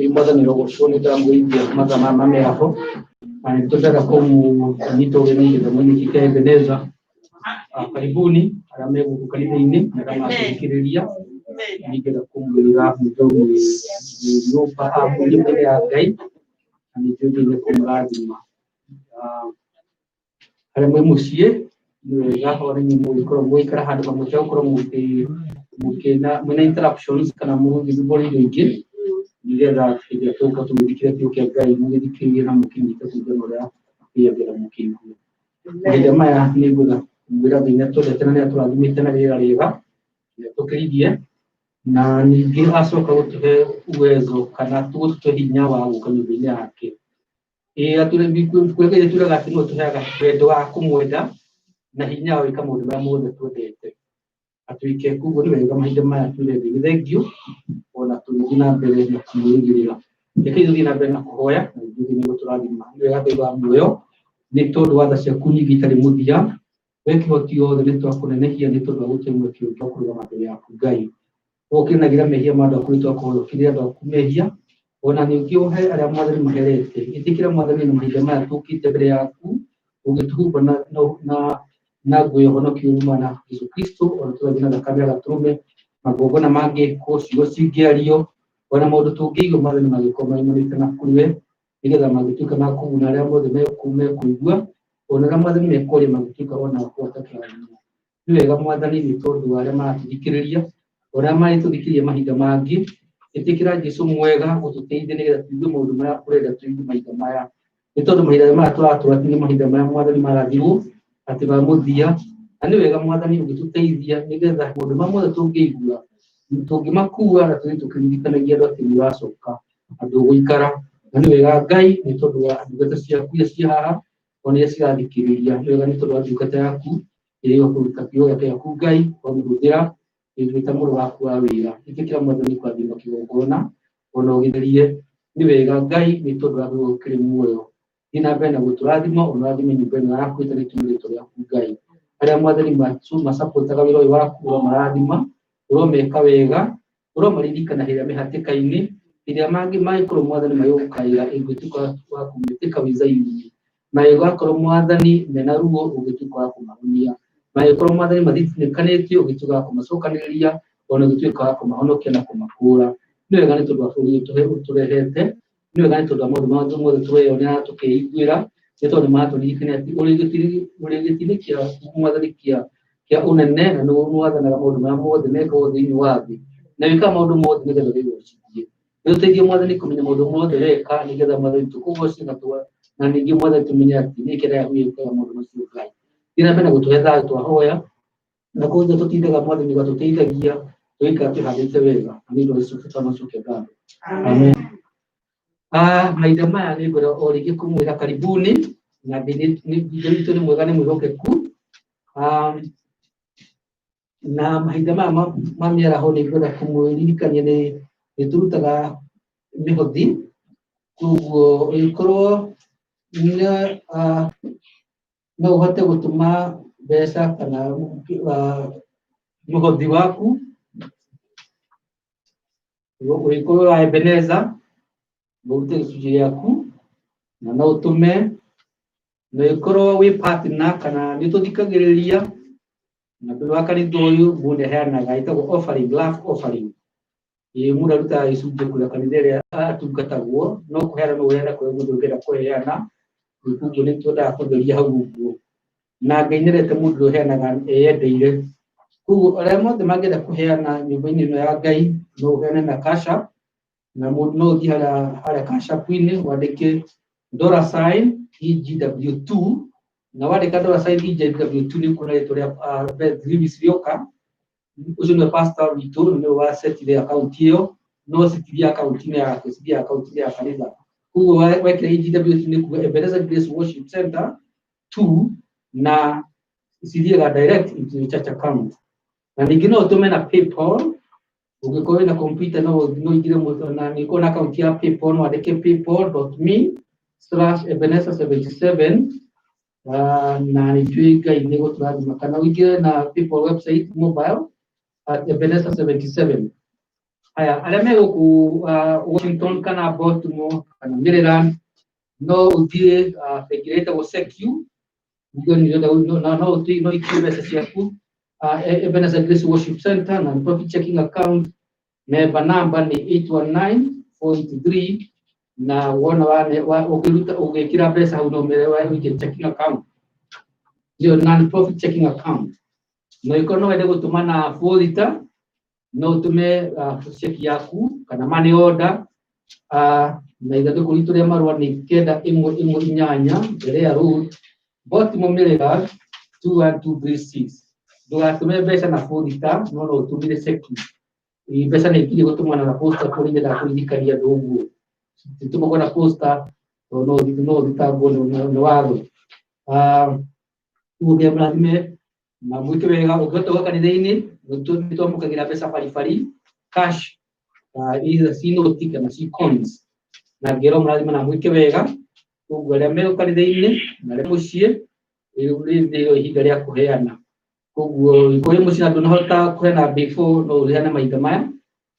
Mother Niro Shoni Dambu, Mother Mamma Aho, and Totara Komu, Nito, the Monica Veneza, Karibuni, Aramebu Kalibini, Rama Kiria, Niger Kumu, Yopa, Abulimia Gay, and the Judy Kumradima. Aramemusie, Yahoring Mukra had a Mujokro Mukena, when interruptions can move visible again. Nigera toka tumedikia tukia gai mungedikia na mukini tukujenora pia bila mukini. Jamaa ya nigura ngira binyato detana ya tula dimitana ya leva ya tokiridia na nigira aso kwa utuhe uwezo kana tuwe hinyawa ukamibia yake. Atule biku kweka yetula gatino tuhe gatwedo akumweda na hinyawa ikamuda muda tuwete. Atuike kugo ni kama jamaa ya tule bidegio ona tulina mbere na kumurigirira ekizo dina mbere na kuhoya ndio ni guturagima ndio yabeba muyo ni todo wada cia kunyigitari muthia weki hotio de neto akunenehia ni todo gutemwe kio kuruga mabere ya kugai okinagira mehia manda kuito akoro kiria ndo kumehia ona ni ukiohe aria mwathani maherete itikira mwathani ni mahijama tukite mbere yaku ugituhuba na guyohonoki umana Yesu Kristo ona turagina na kamera turume magogona mange kocio cingiario ona maundu tungiigo mwathani magikoma imanitana kuriwe nigetha magituka na kumuna aria mothe mekume kuigua ona aria mwathani mekore magituka ona kuota kiranio ni wega mwathani ni tondu aria maratithikiriria ona marituthikiria mahinda mangi itikira Jesu mwega ututeithie nigetha tuigue maundu maria urenda tuigue mahinda maya ni tondu mahinda maya turatura mahinda maya mwathani marathirwo ati ba muthia ani wega mwathani ugituteithia nigetha maundu mamwe tungigua tungimakua na tukiririkanagia ndo ati niracoka andu guikara ani wega Ngai ni tondu wa ndungata ciaku cia haha ona cirathikiriria ni wega ni tondu wa ndungata yaku iriyo kuruta kioya kiaku Ngai wa muthira igwita muru waku wa wira ikikira mwathani kwa thimo kigongona ona ugitherie ni wega Ngai ni tondu wa gukiri muoyo ina bena guturathima ona rathime nyumba ino yaku itari tumurito yaku Ngai aria mwathani masapotaga wira waku wa marathima uromeka wega uromaririkana hiria mihatikaini iria mangi maikoro mwathani mayukaira ingituka wa kumitika wizaini na igakoro mwathani mena ruo ugituka wa kumahunia na igakoro mwathani mathitinikanitio ugituka wa kumacokaniriria ona ugituka wa kumahonokia na kumakura ni wega ni tondu wa buri turehete ni wega ni tondu wa maundu mothe tureyonera tukiiguira ni tondu maturirikania ati urigitinikia mwathani kia unene na no mwathanaga maundu ma mothe mekagwo thiini wa thi na wika maundu mothe nigetha wigocirie ni uteithie mwathani kumenya maundu mothe weka nigetha mwathani tukugocie na ningi mwathani tumenye ati ni kira wikaga maundu macio Ngai ina bena gutuhe thayo twahoya na kuja tutindaga mwathani gatuteithagia tuika tuhandite wega ni ndo Yesu tutamacoke ngatho amen. Maitha maya ni ngora o rigi kumwira karibuni na ni mwega ni mwihokeku na mahinda maya mamiaraho ni ngora kumwiririkania ni turutaga mihothi koguo ikorwo no uhote gutuma mbeca kana muhothi waku ikorwo wa Ebeneza urute gicunjĩ gĩaku na no utume na ikorwo wi partner kana ni tuthikagiriria na ndu wa kanitha uyu mundu heanaga itagwo offering love offering mundu arutaga gicunjĩ kuria kanitha iria atungatagwo no kuheana no wenda kwe mundu ngenda kuheana kuguo ni twendaga kutheria hau uguo na Ngai nĩendete mundu uheanaga eyendeire kuguo aria mothe mangenda kuheana nyumba-ini ino ya Ngai no uheane na cash app na mundu no uthie haria cash app-ini wandike $EGW2 na wandika $EGW2 ni kuna ritwa ria Beth Lewis Rioka ucio ni pastor witu ni wa setire account iyo no sitiria account ni ya sitiria account ya kanitha kuguo wekira EGW2 ni kuga Ebenezer Grace Worship Center 2 na sithiaga direct into the church account na ningi no utume na PayPal ugikorwo na computer no ingire na niko na account ya PayPal no andike paypal.me/Ebenezer77 na nijuiga inego turathima kana uingire na PayPal website mobile at Ebenezer77 Haya, arĩa megũkũ Washington kana Baltimore kana Maryland no ũthiĩ bengi ĩrĩa ĩtagwo Secu, no ũthiĩ mbeca ciaku Ebenezer Grace Worship Center na profit checking account, member number nĩ 819-483 na wona ũkĩruta ũgĩkĩra mbeca hau no mere wĩige checking account, nĩyo non-profit checking account. No ĩkorwo no wende gũtũma na 4 liter, no ũtũme cheki yaku kana money order na ithandũkũ ritũ rĩa marũa nĩ 9118 Berea Road, Baltimore, Maryland 21236. Ndũgatũme mbeca na 4 liter, no ũtũmire cheki. Mbeca nĩ ikiri gũtũmana na posta kũrĩ ngetha kũririkania andũ ũguo. Tũtũmagwo na posta no thitangwo nĩ watho. Ũguo mrathime na mwĩke wega ũngĩhota kanitha-inĩ nĩ twamũkagĩra mbeca baribari cash, either ci noti kana ci coins, na ngero mrathime na mwĩke wega. Ũguo arĩa me kanitha-inĩ na arĩa mũciĩ rĩu ihinda rĩa kũheana. Ũguo kũrĩ mũciĩ andũ nahota kũheana before no ũheane mahinda maya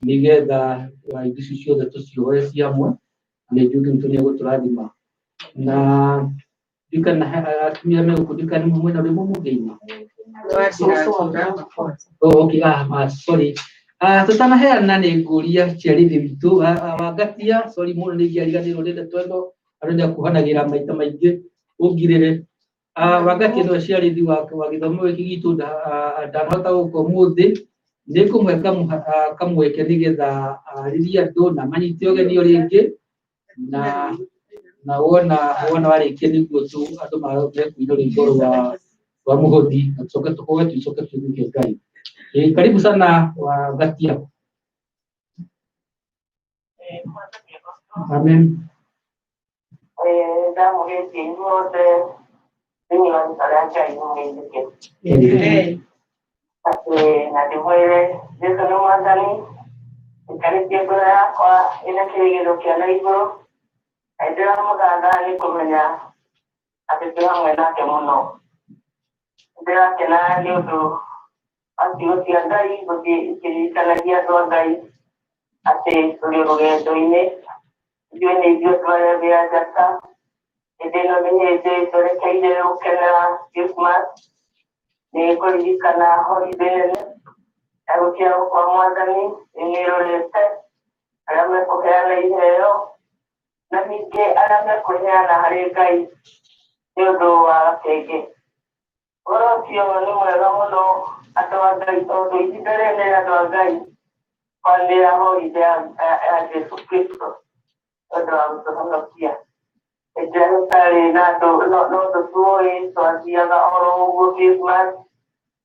nĩgetha indo ici ciothe tũcioe ci hamwe na nĩnjuge Mtu nĩ egũtũrathima. Na ndikana atumia megũkũndika nĩ mwena ũrĩa mũmũgeima. Okay, sorry. Tũtanaheana nĩ ngũria ciarĩthi witũ Wangatia, sorry mũno nĩ ingĩariganĩrwo nĩ Twendo arenda kuhanagĩra maita maingĩ ũngirĩre. Wangatia nĩ ciarĩthi wa gĩthomo gĩkĩ gitũ ndanahota gũka ũmũthĩ, nĩ kũmwe kamweke nĩgetha arĩrie andũ na manyite ũgeni rĩngĩ na wona warĩkia nĩguo andũ mekũina rwĩmbo rwa mũhothi na tucoke tuthike Ngai. Karibu sana Wangatia. Amen. Na ndimwire Jesu nĩ mwathani, ikarĩtie ngoro yakwa ĩna kĩrĩgĩrĩro kĩa na igũrũ, na ndĩramũthatha nĩ kũmenya atĩ twĩ hamwe nake mũno. Ndĩrakena nĩ ũndũ wa ciugo cia Ngai gũthiĩ ikĩririkanagia andũ a Ngai atĩ tũrĩ rũgendo-inĩ, ithuĩ nĩ ithuĩ tũrarehera njata. Hĩndĩ ĩno nĩ hĩndĩ twerekeire gũkenera Christmas, nĩ kũririkana holiday nene ya gũciarwo kwa Mwathani. Nĩrorete arĩa mekũheana iheo na ningĩ arĩa mekũheana harĩ Ngai nĩ ũndũ wa gakenge. Ũhoro ũcio nĩ mwega mũno andũ a Ngai, tondũ ihinda rĩrĩ nĩ andũ a Ngai kwanĩrĩra holiday ya Jesu Kristo nĩ ũndũ wa gũtũhonokia. Hĩndĩ ĩrĩa gũtarĩ na andũ no tũtuĩ twathiaga oro ũguo Christmas,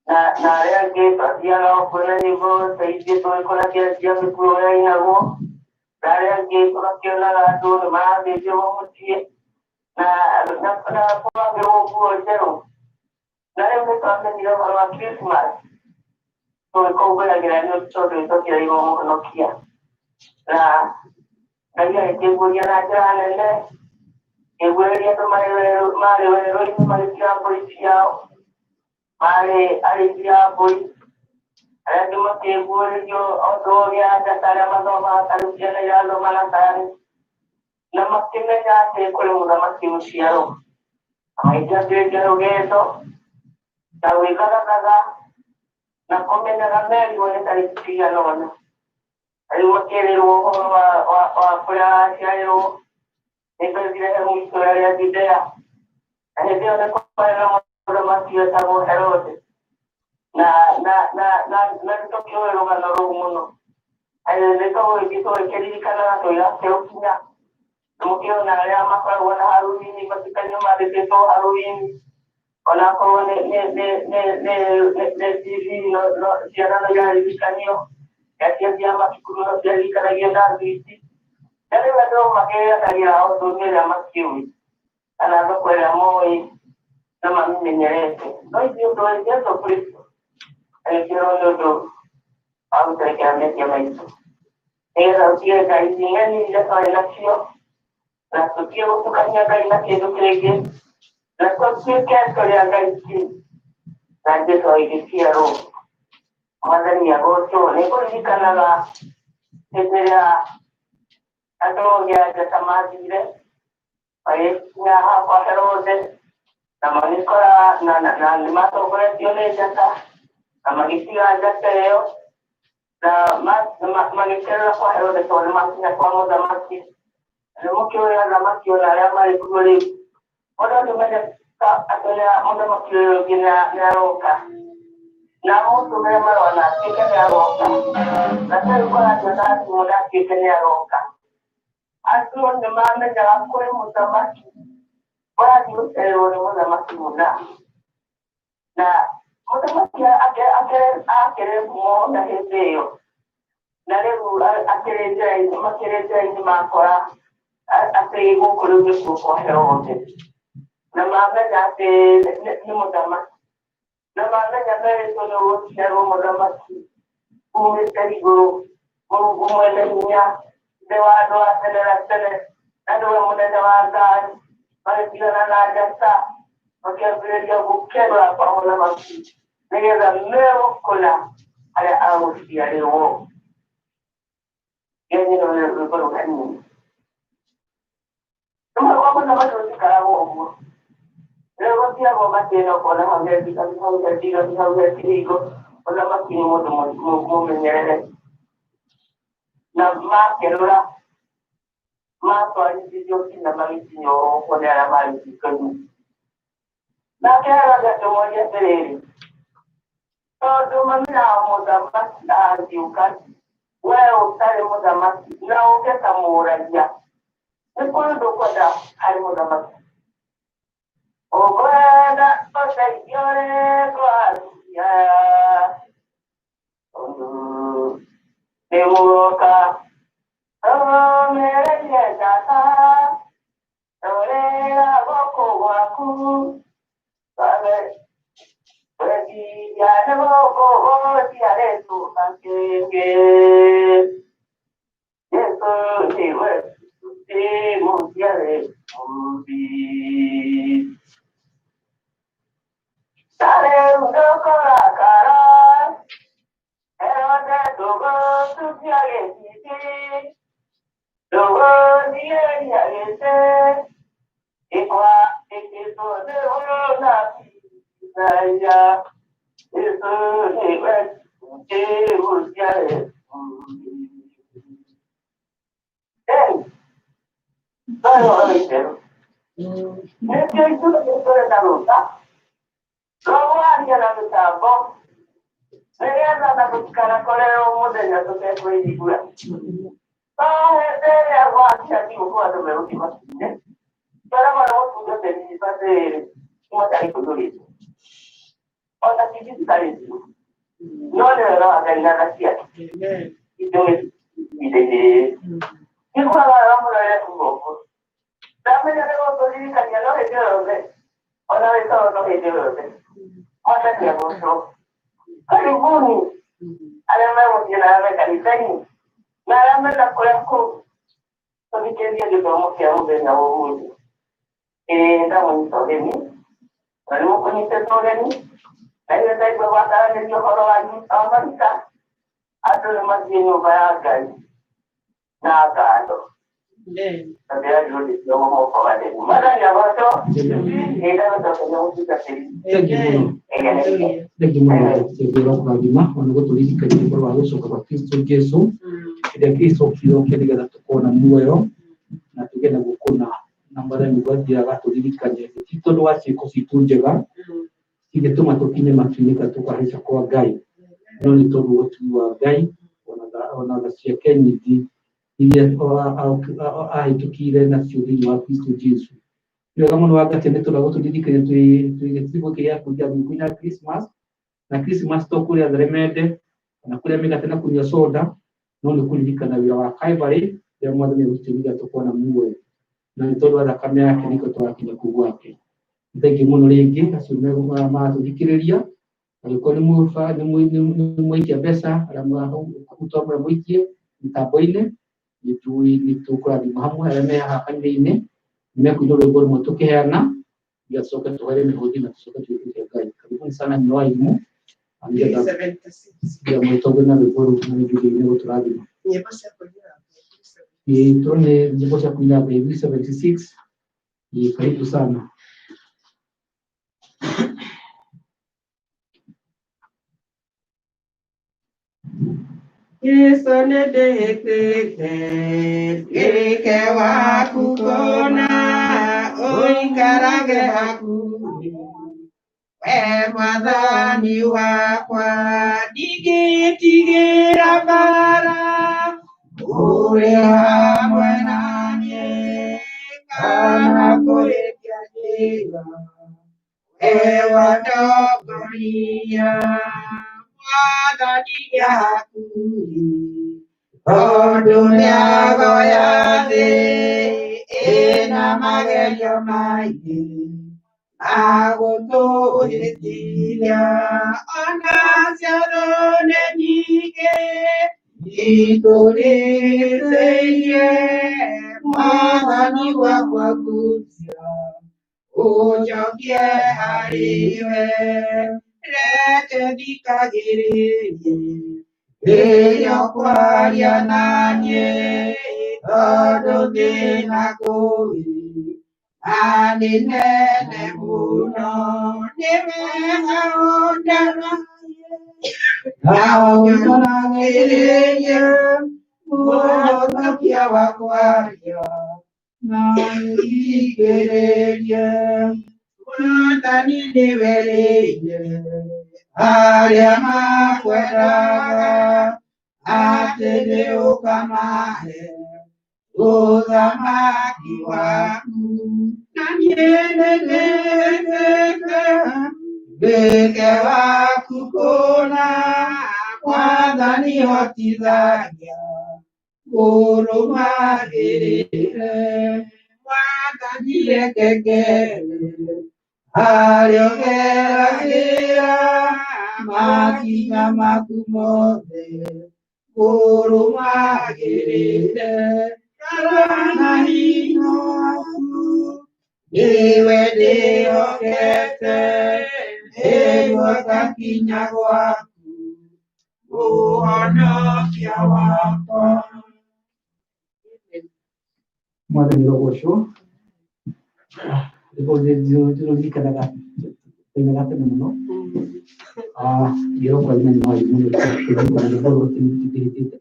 na arĩa angĩ twathiaga o kwĩna nyĩmbo ta ithuĩ tũgĩkora kĩanjia mĩkuo yainagwo, na arĩa angĩ tũgakĩonaga andũ nĩ marathĩnjĩrwo mũciĩ na kwagĩrwo nguo njerũ. Na rĩu nĩ twamenyire ũhoro wa Christmas, tũgĩkũngũyagĩra nĩ tondũ nĩtwakĩrĩirwo mũhonokia. Na Ngai agĩkĩmbũria na njĩra nene, ngĩguũrĩria andũ marĩ werũ-inĩ magĩtiga mbũri ciao, marĩ arĩithi a mbũri, arĩa angĩ makĩguũrĩrio o ũndũ ũrĩa njata arĩa mathomaga tarĩ ciana irathoma na tarĩ, na makĩmenya atĩ kũrĩ mũthamaki gũciarwo. Na maingĩambĩrĩria rũgendo na gwĩthagathaga na kũmenyaga merirwo nĩ tarĩki cigana ũna. Rĩu makĩrĩrwo ũhoro wa kũrĩa waciarĩrwo nĩ Bethlehemu itũũra rĩa Judea, na hĩndĩ ĩyo nĩ kwarĩ na mũthamaki wetagwo Herode, na nĩtũkĩũĩ rũgano rũu mũno. Tũgĩkĩririkanaga tũgĩgakĩrũkinya, na mũkĩona arĩa makoragwo na Halloween matukanio mandĩkĩtwo Halloween, onakorwo nĩ TV ciana no iraririkanio, ciathiaga macukuru no ciaririkanagio na thwiti. Na rĩu andũ makĩgĩanagĩra o ũndũ ũrĩa makĩũĩ kana thoko ĩrĩa moĩ na mamĩmenyerete. No ithuĩ tũĩ Jesu Kristo agĩciarwo nĩ ũndũ wa gũtũrekera mehia maitũ, nĩgetha tũtige ngai ng'eni iria twarĩ nacio, na tũtige gũtukania Ngai na kĩndũ kĩngĩ, na tũtuĩke tũrĩa Ngai kĩ. Na Jesu agĩciarwo, Mwathani agocwo. Nĩ kũririkanaga Ketika atau dia sama dia, ayah apa Herode, nama Nikola, na lima tahun dia jasa, nama Nikola jasa yo, na Nikola apa Herode tu nama siapa kamu nama si, nama kira nama kira nama ikut orang tu macam atau nama kira gina naroka. Namun sebenarnya mana kita nyaroka, nanti kalau kita sudah kita nyaroka, asal mana jangan kau mutamaki, orang itu selalu mutamaki mula. Nah, mutamaki akhirnya mau dah heboh, nanti akhirnya ini makora, akhirnya ibu kudu bersuka herote, nama jadi ni mutamaki. Namanya nyata itu nurut seru modamati, umur terigu, umurnya dewa doa sederhana sederhana, ada orang muda dewakan, pada bilangan jasa, maka beliau bukan apa modamati, negara merokula ada arus dia lewo, jadi orang berbukan ini. Semua orang modamati sekarang umur. Luego si hago más que no con las abiertas, con la máquina muy meñere. La más que ahora, más para el sitio sin la máquina o con la máquina. La que ahora ya tomó ya se todo mandamos a más a diucar. Bueno, estaremos a más, no que estamos ya. Después de cuando haremos a más. Oh, buena, oh, señores, gracias. De boca, oh, me llega, oh, le hago guacu, ¿sabes? Pues ya no puedo tirar eso, que eso, sí, bueno, sí, mundial, Sale un poco la cara, pero te tuvo tu diagnóstico, luego diagnóstico, y cuando te una pizza, eso te buscaré. Pero es que tú no eres la ruta. Luego hacia la mitad, sería la buscar con el modelo de la película. Todo este aguante aquí un cuadro de última. Para bueno, yo te digo de un tarico turismo. Otra que es tarico. No le va a ganar la tierra. Y yo y cuando vamos a ver un poco. Dame la nueva política que no es de dónde. Una vez todo no es de dónde. Masa dia bosok. Kali buni. Ada mau jalan mekanikani. Nara mena kuliahku. Tapi dia juga mau kiamu dengan awak. Dah mau ni. Lalu mau ni ni. Lalu saya bawa tangan dia orang lagi. Amerika. Ada masih nubayakan. Naga tu. Tapi ada dulu dia mau kawan dia. Mana dia bosok? Dah betul dia mesti kasih. Legimana segera pragima wanago tulizika gikorwa soka bakristo Yesu kile Kristo kilo kile gatukona muyo na tugenda gukona nambara mugadi agatulizika je tito lwasi kositujega kile tuma tokine makinika tukahisha kwa gai noni tobu watu wa gai wanaga siakeni di ile au tukile na siuli wa Kristo Yesu. Kama wakati ndio tunatulidika tuigetiko kia kuja kunya Christmas na Christmas to kule Remede na kule mega tena kunywa soda ndio kulidika na wa Calvary ya mwana ni kutumika tokona muwe na ndio ala kamera yake niko toa kile kubwake ndege muno legi asume ma tudikireria alikuwa ni mufa ni mwiki ya pesa ala kutoa mwiki mtaboine ni tukua di mahamu ala hakandine nimekuja leo motoke hana ya soka tuwale mihodi na soka tuweke kai karibu sana ni waimu angia ya motoke na leo ni video turadi tuone nyimbo za kuimba Biblia 76. Karibu sana. Kirike wakukona oikarage hakuri mwathani wakwa ndigitigira bara uri hamwe nanie kana kurikia njira watongoria mwathani hakuri tondũ mĩagoya thĩ ĩna magerio maingĩ agũtũhĩtithia ona ciothe nĩ nyingĩ itũrĩrĩirie mwathani wakwa ngucia ũnjokie harĩwe reke thikagĩrĩrie rĩrĩa kwaria naniĩ tondũ thĩna kũrĩ na nĩ nene mũno nĩ wega ũnjagĩrĩrie mũhonokia wa kwaria na nĩthikĩrĩrie mwathani nĩwe rĩire arĩa makwendaga atĩ nĩ ũkamahe ũthamaki waku na niĩ nĩndĩkĩte waku kũna mwathani hotithagia ũrũmagĩrĩre mwathani reke ngere harĩa ũgeragĩra makinya maku mothe ũrũmagĩrĩre karana hinya waku niwe ndĩhokete nĩguo gakinya gwaku mũhonokia wakwa. Mwathani rogocwo ririkanaga tene gatene mũno ngĩrokwa imenya mwarimũ nĩkũririkanaga ũhoro tũhĩtĩte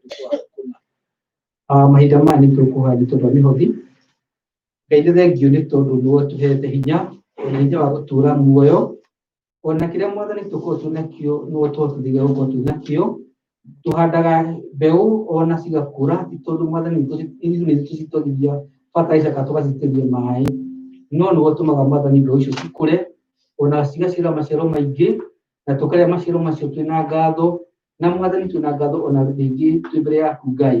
mahinda maya nĩtũkũhoya nĩ tondũ wa mĩhothi. Ngai nĩ thengio nĩ tondũ nĩwe ũtũhete hinya wa gũtũũra muoyo ona kĩrĩa mwathani tũkorwo twĩnakĩo nĩwe ũtũhotithagia gũkorwo twĩnakĩo tũhandaga mbeũ ona cigakũra ti tondũ mwathani nĩtũcitwarithia fertilizer kana tũgacitĩria maĩ no nĩwe ũtũmaga mwathani mbeũ icio cikũre ona cigaciara maciaro maingĩ na tũkarĩa maciaro macio twĩna ngatho na mwathani twĩna ngatho ona rĩngĩ twĩ mbere yaku Ngai.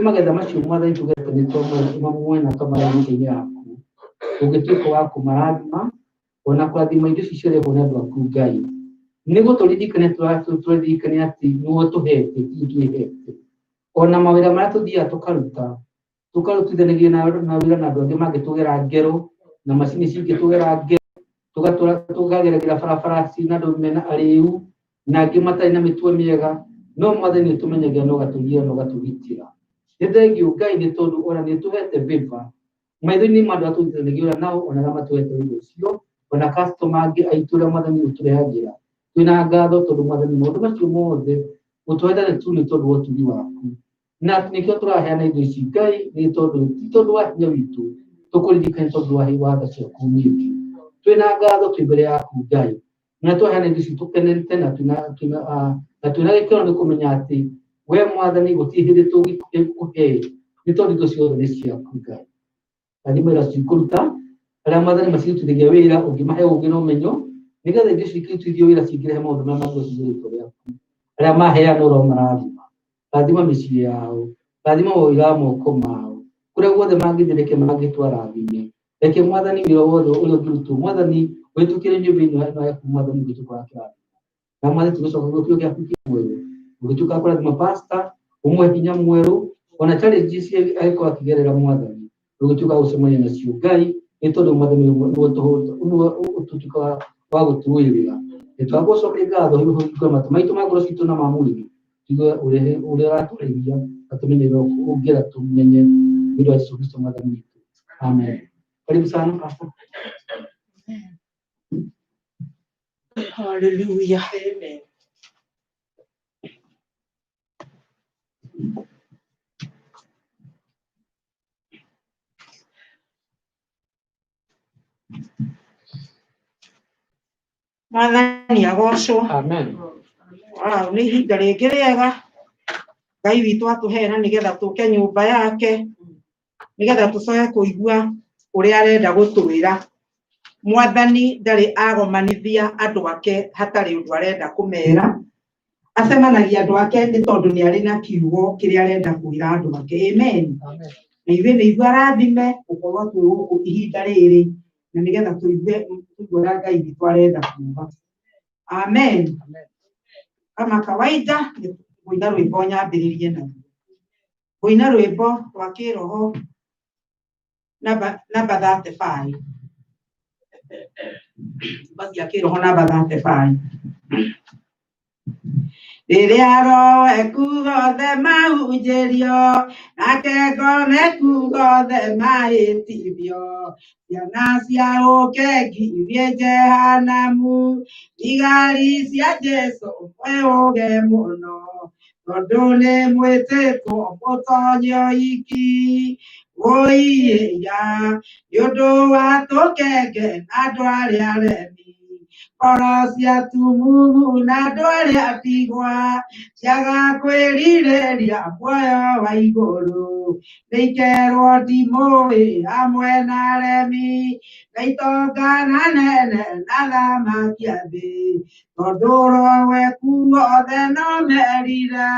Magetha macio mwathani tũgete nĩ mamwe na tũmarĩa nyũmba-inĩ yaku ũngĩtuĩka wa kũmarathima ona kũrathima indo ici ciarehwo nĩ andũ aku Ngai nĩguo tũririkane atĩ nĩwe ũtũhete ti twĩhete ona mawĩra marĩa tũthiaga tũkarutithanagia na wĩra na andũ angĩ mangĩtũgera ngero na macini cingĩtũgera ngero tũkageragĩra barabara cina andũ mena arĩu na angĩ matarĩ na mĩtwe mĩega no mwathani nĩ ũtũmenyagia na ũgatũgia na ũgatũgitĩra. Nĩ thengio Ngai nĩ tondũ ona nĩ ũtũhete favor maitho-inĩ ma andũ arĩa tũrutithanagia nao ona arĩa matũhete wĩra ũcio ona customer angĩ aitũ arĩa mwathani ũtũrehagĩra twĩna ngatho tondũ mwathani maũndũ macio mothe ũtũhete nĩ tondũ wa ũtugi waku na nĩkĩo tũraheana indo ici Ngai nĩ tondũ ti tondũ wa hinya witũ tũkũririkane tondũ wa watho ciaku nyingĩ twĩna ngatho twĩ mbere yaku Ngai na twaheana indo ici tũkenete na twĩna gĩkeno nĩ kũmenya atĩ we mwathani gũtirĩ hĩndĩ tũngĩkũhe nĩ tondũ indo ciothe nĩ ciaku Ngai. Rathima wĩra cikũruta arĩa mwathani macirutithagia wĩra ũngĩmahe ũgĩ na ũmenyo nĩgetha indo icio ikĩrutithio wĩra cingĩrehe maũndũ marĩa magwĩciria rĩtwa rĩaku arĩa maheana oro marathima rathima mĩciĩ yao rathima mawĩra wa moko mao kũrĩa guothe mangĩthiĩ reke mangĩtwarathime reke mwathani wĩra wothe ũrĩa ũngĩrutwo mwathani wĩtũkĩre nyũmba-inĩ yaku mwathani ũgĩtuĩka wa kĩrathimo na mwathani tũgĩcoka gũkĩo gĩaku kĩmwerũ ũgĩtuĩka kũrathima pastor ũmwe hinya mwerũ ona challenges angĩkorwo akĩgerera mwathani ũgĩtuĩka gũcemania nacio Ngai nĩ tondũ mwathani ũtũtuĩka wa gũtũrũĩrĩra nĩtwagũcokia ngatho hingo matũ maitũ ma ngoro citũ na ma mwĩrĩ tiga ũrĩa ũratũreithia atumenyere kugira tumenye ndio Yesu Kristo mwadhani wetu. Amen. Karibu sana pastor. Hallelujah. Amen. Mwathani agocwo. Amen. Nĩ ihinda rĩngĩ rĩega Ngai witũ atũheana nĩgetha tũke nyũmba yake nĩgetha tũcoke kũigua ũrĩa arenda gũtwĩra. Mwathani ndarĩ agomanithia andũ ake hatarĩ ũndũ arenda kũmera. Acemanagia andũ ake nĩ tondũ nĩ arĩ na kiugo kĩrĩa arenda kwĩra andũ ake. Amen. Na ithuĩ nĩ ithuĩ arathime gũkorwo twĩ gũkũ ihinda rĩrĩ na nĩgetha tũigue ũrĩa Ngai witũ arenda kuuga. Amen. Kama kawaida kũina rwĩmbo nyambĩrĩrie naruo. Kũina rwĩmbo rwa kĩroho namba 35. Basi ya kĩroho namba 35. Rĩrĩa Roho ekuga mahunjĩrio nake ngome ekuga mahĩtithio ciana cia ũkengi ithiĩ Jehanamu thigari cia Jesũ mwĩhũge mũno tondũ nĩ mwĩtĩtwo mũtonye ũhiki ũiya nĩ ũndũ wa tũkenge na andũ arĩa aremi ngoro cia tumumu na andũ arĩa ndigwa ciaga kwĩrirĩria muoyo wa igũrũ nĩikerwo ndimũĩ hamwe na aremi na itongana nene na thamaki a thĩ tondũ Roho ekuothe no merire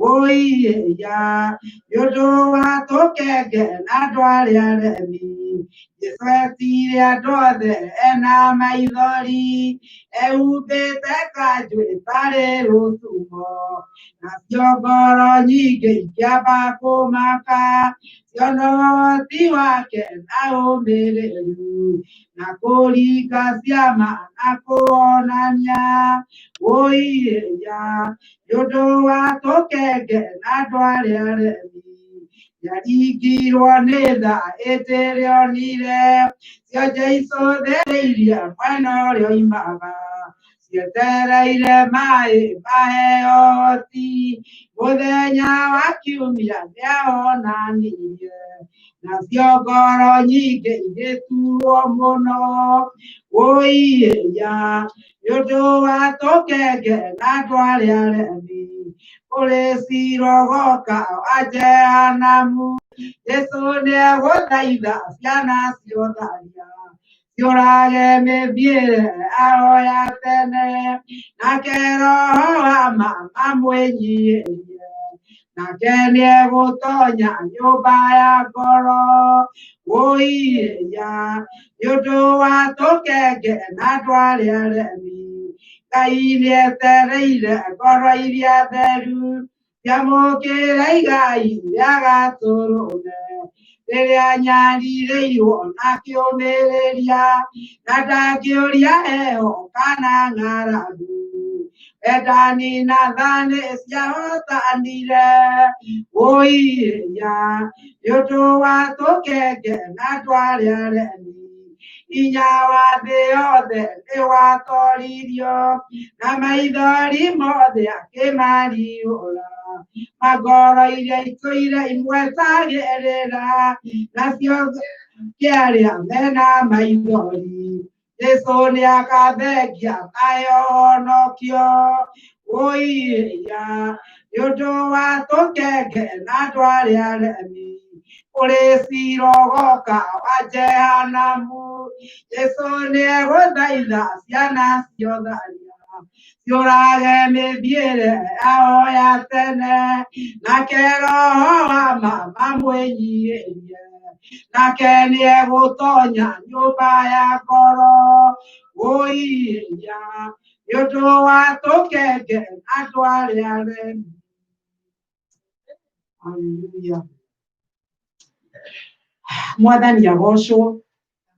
ũiya nĩ ũndũ wa tũkenge na andũ arĩa aremi Jesũ etire andũ othe ena maithori ehumbĩte kanjũ ĩtarĩ rũtumo nacio ngoro nyingĩ ikĩamba kũmaka ciona ũhoti wake na ũmĩrĩru na kũringa ciama na kuonania ũiya nĩ ũndũ wa tũkenge na andũ arĩa aremi yaringirwo nĩ tha ĩtĩrĩonire cio Jesũ thĩrĩirie mwena ũrĩa oimaga cietereire maĩ maheo ũhoti mũthenya wa kiumia nĩahonanirie nacio ngoro nyingĩ igĩturwo mũno ũiya nĩ ũndũ wa tũkenge na andũ arĩa aremi ũrĩ cira ũgoka wa Jehanamu Jesũ nĩegũthaitha ciana cia ũtharia ciũrage mĩthiĩre ahoya tene nake Roho wa ma amwĩnyihĩrie nake nĩegũtonya nyũmba ya ngoro ũiya nĩ ũndũ wa tũkenge na andũ arĩa aremi Ngai nĩetereire ngoro iria theru ciamũkĩre igai rĩa gatũrũme rĩrĩa nyariirĩirwo na kĩũmĩrĩria na ndangĩũria heho kana ng'aragu endani na tha nĩciahotanire ũiya nĩ ũndũ wa tũkenge na andũ arĩa aremi hinya wa thĩ yothe nĩwatoririo na maithori mothe akĩmariũra ngoro iria itũire imwe tagĩrĩra nacio kĩarĩa mena maithori Jesũ nĩakathengia nayo honokio ũiya nĩ ũndũ wa tũkenge na andũ arĩa aremi ũrĩ cira ũgoka wa Jehanamu Jesũ nĩegũthaitha ciana cia ũtharia ciũrage mĩthiĩre yao ya tene nake Roho wa ma amwĩnyihĩrie nake nĩegũtonya nyũmba ya ngoro ũiya nĩ ũndũ wa tũkenge na andũ arĩa aremi. Hallelujah. Mwathani agocwo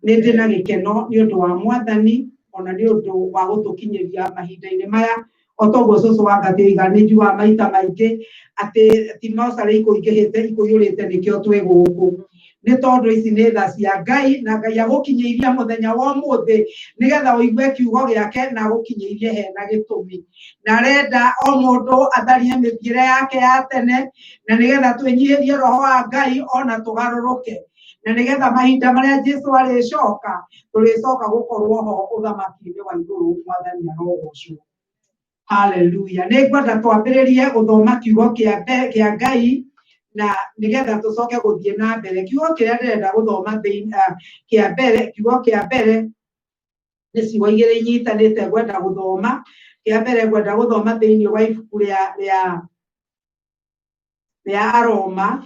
nĩ ndĩ na gĩkeno nĩ ũndũ wa Mwathani ona nĩ ũndũ wa gũtũkinyĩria mahinda-inĩ maya otogo soso wakathĩga nĩ njua maita maingĩ atĩ ti Mose ikũingĩhĩte ikũiyũrĩte nĩkĩo twĩ gũkũ nĩ tondũ ici nĩ tha cia Ngai na Ngai agũkinyĩirie mũthenya wa ũmũthĩ nĩgetha ũigue kiugo gĩake na agũkinyĩirie hena gĩtũmi na arenda o mũndũ atharie mĩthiĩre yake ya tene na nĩgetha twĩnyihĩrie roho wa Ngai ona tũgarũrũke na nĩgetha mahinda marĩa Jesũ arĩcoka tũrĩcoka gũkorwo ho ũthamaki-inĩ wa igũrũ Mwathani arogocwo. Haleluya. Nĩ ngwenda twambĩrĩrie gũthoma kiugo kĩa Ngai na nĩgetha tũcoke gũthiĩ na mbere. Kiugo kĩrĩa ndĩrenda gũthoma kiugo kĩa mbere nĩ ciugo igĩrĩ inyitanĩte ngwenda gũthoma. Kĩa mbere ngwenda gũthoma thĩinĩ wa ibuku rĩa Aroma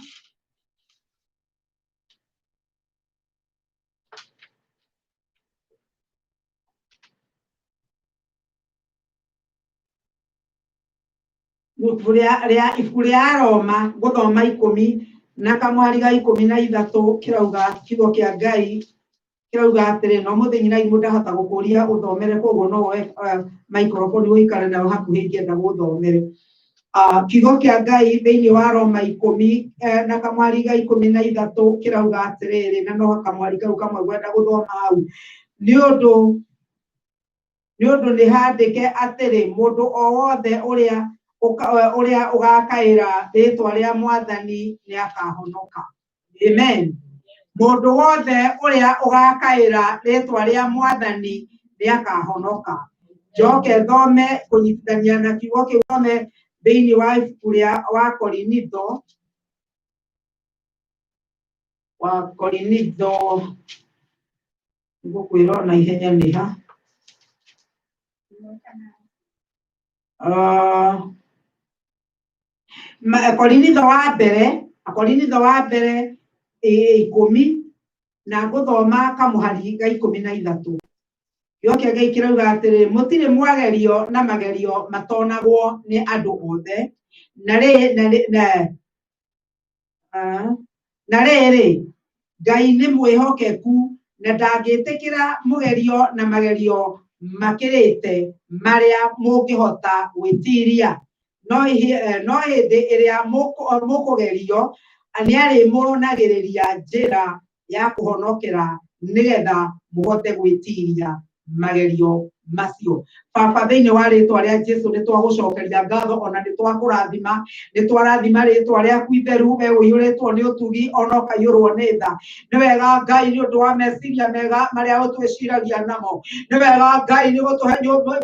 ibuku rĩa Aroma gũthoma 10 na kamwari ga 13 kirauga kiugo kĩa Ngai kirauga atĩrĩ no mũthenya na imũ ndahota gũkũria ũthomere koguo no woe microphone ũikare nayo hakuhĩ ngĩenda gũthomere. Kiugo kĩa Ngai thĩinĩ wa Aroma 10 na kamwari ga 13 kirauga atĩrĩrĩ na no kamwari kau kamwe ngwenda gũthoma hau nĩ ũndũ nĩ handĩke atĩrĩ mũndũ o wothe ũrĩa ũgakaĩra rĩtwa rĩa Mwathani nĩ akahonoka. Amen. Mũndũ wothe ũrĩa ũgakaĩra rĩtwa rĩa Mwathani nĩ akahonoka. Njoke thome kũnyitithania na kiugo kĩu thome thĩinĩ wa ibuku wa Korinitho ngũkwĩra na ihenya nĩ ha Korinitho wa mbere 10 na ngũthoma kamũhari ga 13. Kiugo kĩa Ngai kirauga atĩrĩ mũtirĩ mwagerio na magerio matonagwo nĩ andũ othe na rĩrĩ Ngai nĩ mwĩhokeku na ndangĩtĩkĩra mũgerio na magerio makĩrĩte marĩa mũngĩhota gwĩtiria no hĩndĩ ĩrĩa mũkũgerio nĩ arĩmũronagĩrĩria njĩra ya kũhonokera nĩgetha mũhote gwĩtiria magerio macio. Baba thĩinĩ wa rĩtwa rĩa Jesũ nĩ twagũcokeria ngatho ona nĩ twakũrathima nĩ twarathima rĩtwa rĩaku itheru we ũiyũrĩtwo nĩ ũtugi ona ũkaiyũrwo nĩ tha. Nĩ wega Ngai nĩ ũndũ wa meciria mega marĩa ũtwĩciragia namo. Nĩ wega Ngai nĩ gũtũhe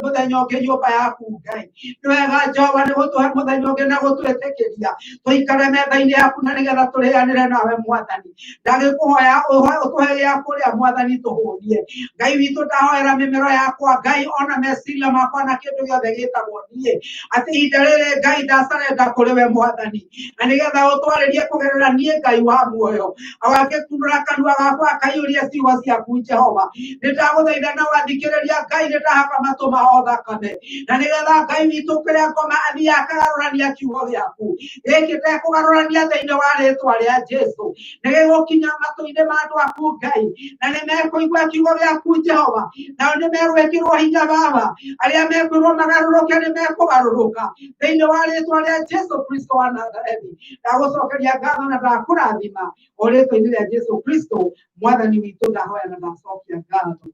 mũthenya ũngĩ nyũmba yaku Ngai. Nĩ wega Jehova nĩ gũtũhe mũthenya ũngĩ na gũtwĩtĩkĩria tũikare metha-inĩ yaku na nĩgetha tũrĩanĩre nawe Mwathani. Ndagĩkũhoya ũtũhe gĩa kũrĩa Mwathani tũhũnie. Ngai witũ ndahoera mĩmero yakwa Ngai ona meciria makwa na kĩndũ gĩothe gĩtagwo niĩ atĩ ihinda rĩrĩ Ngai ndacarenda kũrĩ we Mwathani na nĩgetha ũtwarĩrie kũgerera niĩ Ngai wa muoyo agakĩkunũra kanua gakwa akaiyũria ciugo ciaku Jehova. Nĩ ndagũthaitha na ũgathikĩrĩria Ngai nĩ ndahaka matũ mao thakame na nĩgetha Ngai witũ kĩrĩa ngoma athiĩ akagarũrania kiugo gĩaku gĩkĩ ndekũgarũrania thĩinĩ wa rĩtwa rĩa Jesũ nĩ gĩgũkinya matũ-inĩ ma andũ aku Ngai na nĩ mekũigua kiugo gĩaku Jehova nao nĩ megwĩkĩrwo hinya Baba arĩa mekwĩrwo magarũrũke nĩ mekũgarũrũka thĩinĩ wa rĩtwa rĩa Jesũ Kristo wa Nazarethi. Ndagũcokeria ngatho na ndakũrathima o rĩtwa-inĩ rĩa Jesũ Kristo Mwathani witũ ndahoya na ndacokia ngatho.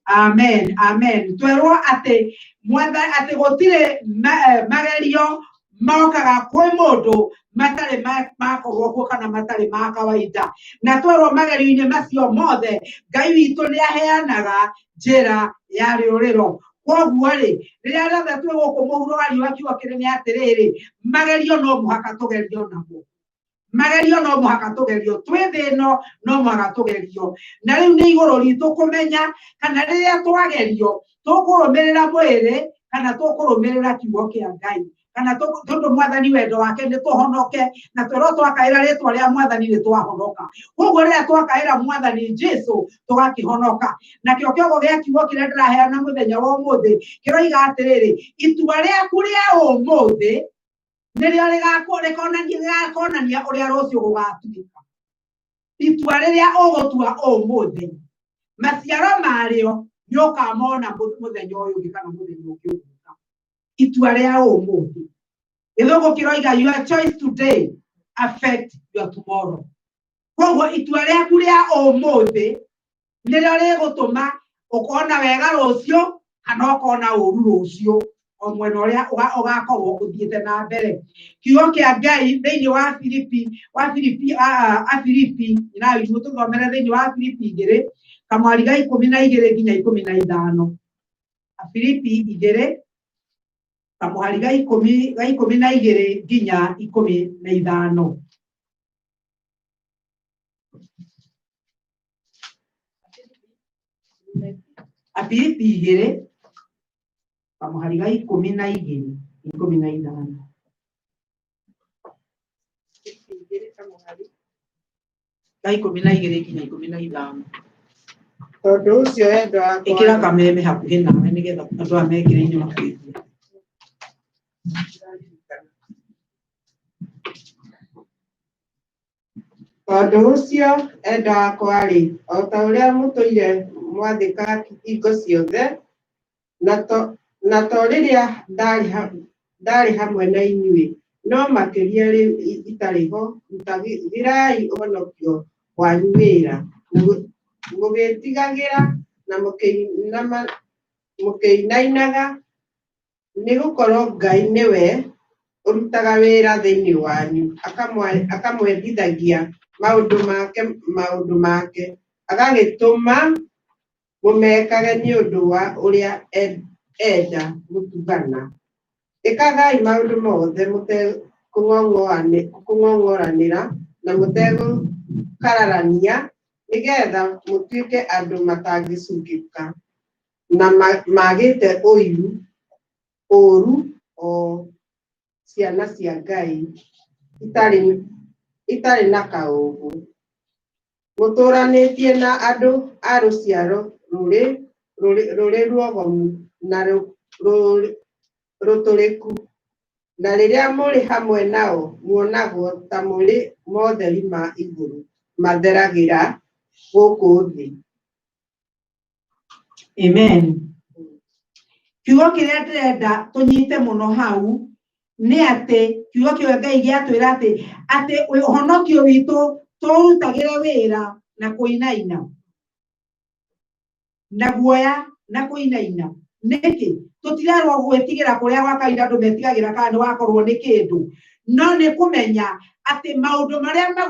Amen. Amen. Twerwo atĩ gũtirĩ magerio mokaga kwĩ mũndũ matarĩ ma kũgwoko kana matarĩ ma kawaida na twerwo magerio-inĩ macio mothe Ngai witũ nĩ aheanaga njĩra ya rĩũrĩro. Koguo rĩ rĩrĩa rĩothe twĩ gũkũ mũhuro wa riũa kiugo kĩrĩ nĩ atĩrĩrĩ magerio no mũhaka tũgerio namo. Magerio no mũhaka tũgerio twĩ thĩ ĩno no mũhaka tũgerio na rĩu nĩ igũrũ ritũ kũmenya kana rĩrĩa twagerio tũkũrũmĩrĩra mwĩrĩ kana tũkũrũmĩrĩra kiugo kĩa Ngai kana tondũ Mwathani wendo wake nĩ tũhonoke na twĩrwo twakaĩra rĩtwa rĩa Mwathani nĩ twahonoka. Koguo rĩrĩa twakaĩra Mwathani Jesũ tũgakĩhonoka. Nakĩo kĩogo gĩa kiugo kĩrĩa ndĩraheana mũthenya wa ũmũthĩ kĩroiga atĩrĩrĩ itua rĩaku rĩa ũmũthĩ nĩrĩo rĩgakonania ũrĩa rũciũ gũgatuĩka. Itua rĩrĩa ũgũtua ũmũthĩ maciaro marĩo nĩ ũkamona mũthenya ũyũ ũngĩ kana mũthenya ũngĩ ũgũka. itua rĩa ũmũthĩ. Gĩthũngũ kĩroiga your choice today affect your tomorrow. Koguo itua rĩaku rĩa ũmũthĩ nĩrĩo rĩgũtũma ũkona wega rũciũ kana ũkona ũru rũciũ o mwena ũrĩa ũgakorwo ũthiĩte na mbere. Kiugo kĩa Ngai thĩinĩ wa Filipi na ithuĩ tũthomere thĩinĩ wa Filipi 2 kamwari ga 12 nginya 15. Filipi 2 kamwari ga 12 nginya 15. Filipi 2 kamwari ga 12 15. Ga 12 nginya 15. Tondũ ũcio wendo wakwa Ĩkĩra kameme hakuhĩ nawe nĩgetha andũ aya mekĩrĩire makĩria. Tondũ ũcio wendo wakwa-rĩ, o ta ũrĩa mũtũire mwathĩka hingo ciothe, na to rĩrĩa ndarĩ hamwe na inyuĩ, no makĩria rĩu itarĩ ho, rutagĩrai ũhonokio wanyu wĩra, mũgĩtigagĩra na mũkĩinainaga, nĩ gũkorwo Ngai nĩwe ũrutaga wĩra thĩinĩ wanyu, akamwendithagia maũndũ make, agagĩtũma mũmekage nĩ ũndũ wa ũrĩa enda gũtugana. Ĩkagai maũndũ mothe mũtekũng'ong'oranĩra na mũtegũkararania, nĩgetha mũtuĩke andũ matangĩcungĩka na magĩte ũũru o ciana cia Ngai itarĩ na kaũũgũ, mũtũũranĩtie na andũ a rũciaro rũrĩ ruogomu na rũtũrĩku, na rĩrĩa mũrĩ hamwe nao muonagwo ta mũrĩ motheri ma igũrũ matheragĩra gũkũ thĩ. Amen. Kiugo kĩrĩa ndĩrenda tũnyite mũno hau nĩ atĩ kiugo kĩa Ngai gĩatwĩra atĩ ũhonokio witũ tũrutagĩre wĩra na kũinaina na guoya na kũinaina. Nĩkĩ tũtirerwo gwĩtigĩra kũrĩa gwa kawaida andũ metigagĩra kana nĩ wakorwo nĩ kĩndũ, no nĩ kũmenya atĩ maũndũ marĩa andũ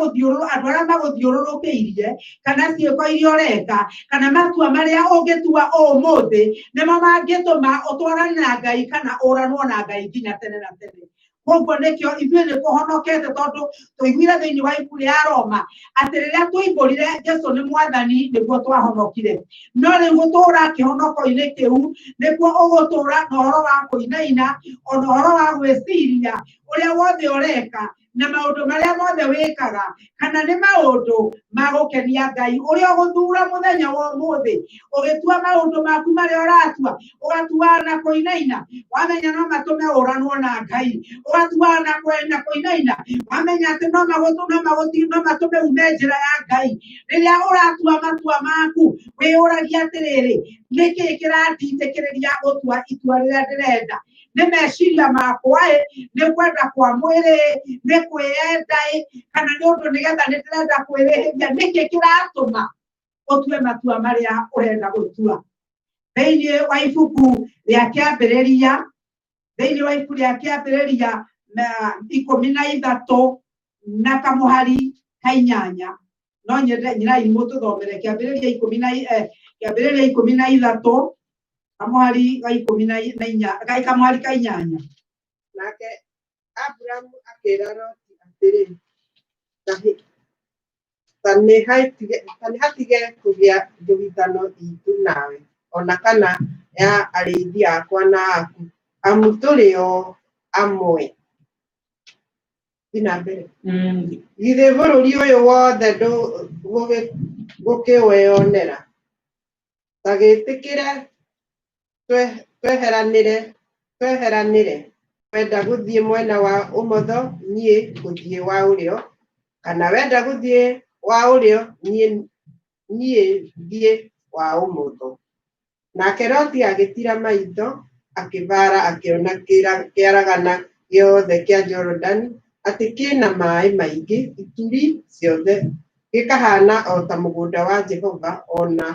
arĩa magũthiũrũrũkĩirie kana ciĩko iria ũreka kana matua marĩa ũngĩtua ũmũthĩ nĩmo mangĩtũma ũtwarane na Ngai kana ũranwo na Ngai nginya tene na tene. Koguo nĩkĩo ithuĩ nĩ kũhonokete tondũ tũiguire thĩinĩ wa ibuku rĩa Roma atĩ rĩrĩa tũimbũrire Jesũ nĩ mwathani nĩguo twahonokire, no rĩu gũtũũra kĩhonoko-inĩ kĩu nĩguo ũgũtũũra na ũhoro wa kũinaina ona ũhoro wa gwĩciria ũrĩa wothe ũreka na maũndũ marĩa mothe wĩkaga kana nĩ maũndũ ma gũkenia Ngai, ũrĩa ũgũthuura mũthenya wa ũmũthĩ ũgĩtua maũndũ maku marĩa ũratua, ũgatuaga na kũinaina, wamenya no matũme ũranwo na Ngai, ũgatuaga na kũinaina, wamenya atĩ no matũme ume njĩra ya Ngai. Rĩrĩa ũratua matua maku wĩyũragia atĩrĩrĩ, nĩkĩĩ kĩrandindĩkĩrĩria gũtua itua rĩrĩa ndĩrenda? Nĩ meciria makwa, nĩ kwenda kwa mwĩrĩ, nĩ kwĩyenda, kana nĩ ũndũ nĩgetha nĩ ndĩrenda kwĩrĩhĩria? Nĩkĩ kĩratũma ũtue matua marĩa ũrenda gũtua? Thĩinĩ wa ibuku rĩa Kĩambĩrĩria 13 na kamũhari ka 8, no nyende nyirai mũtũthomere Kĩambĩrĩria 13 kamũhari ka 8. Nake Aburamu akĩĩra Loti atĩrĩ, ta nĩ hatige kũgĩa njũgitano itũ nawe, ona kana ya arĩithi akwa na aku, amu tũrĩ o amwe. Githĩ bũrũri ũyũ wothe gũkĩweyonera? Ta gĩtĩkĩre tweheranĩre, wenda gũthiĩ mwena wa ũmotho, niĩ gũthiĩ wa ũrĩo, kana wenda gũthiĩ wa ũrĩo, niĩ thiĩ wa ũmotho. Nake Loti agĩtira maitho akĩvara akĩona kĩaragana gĩothe kĩa Jordan atĩ kĩna maĩ maingĩ, ituri ciothe gĩkahana o ta mũgũnda wa Jehova, ona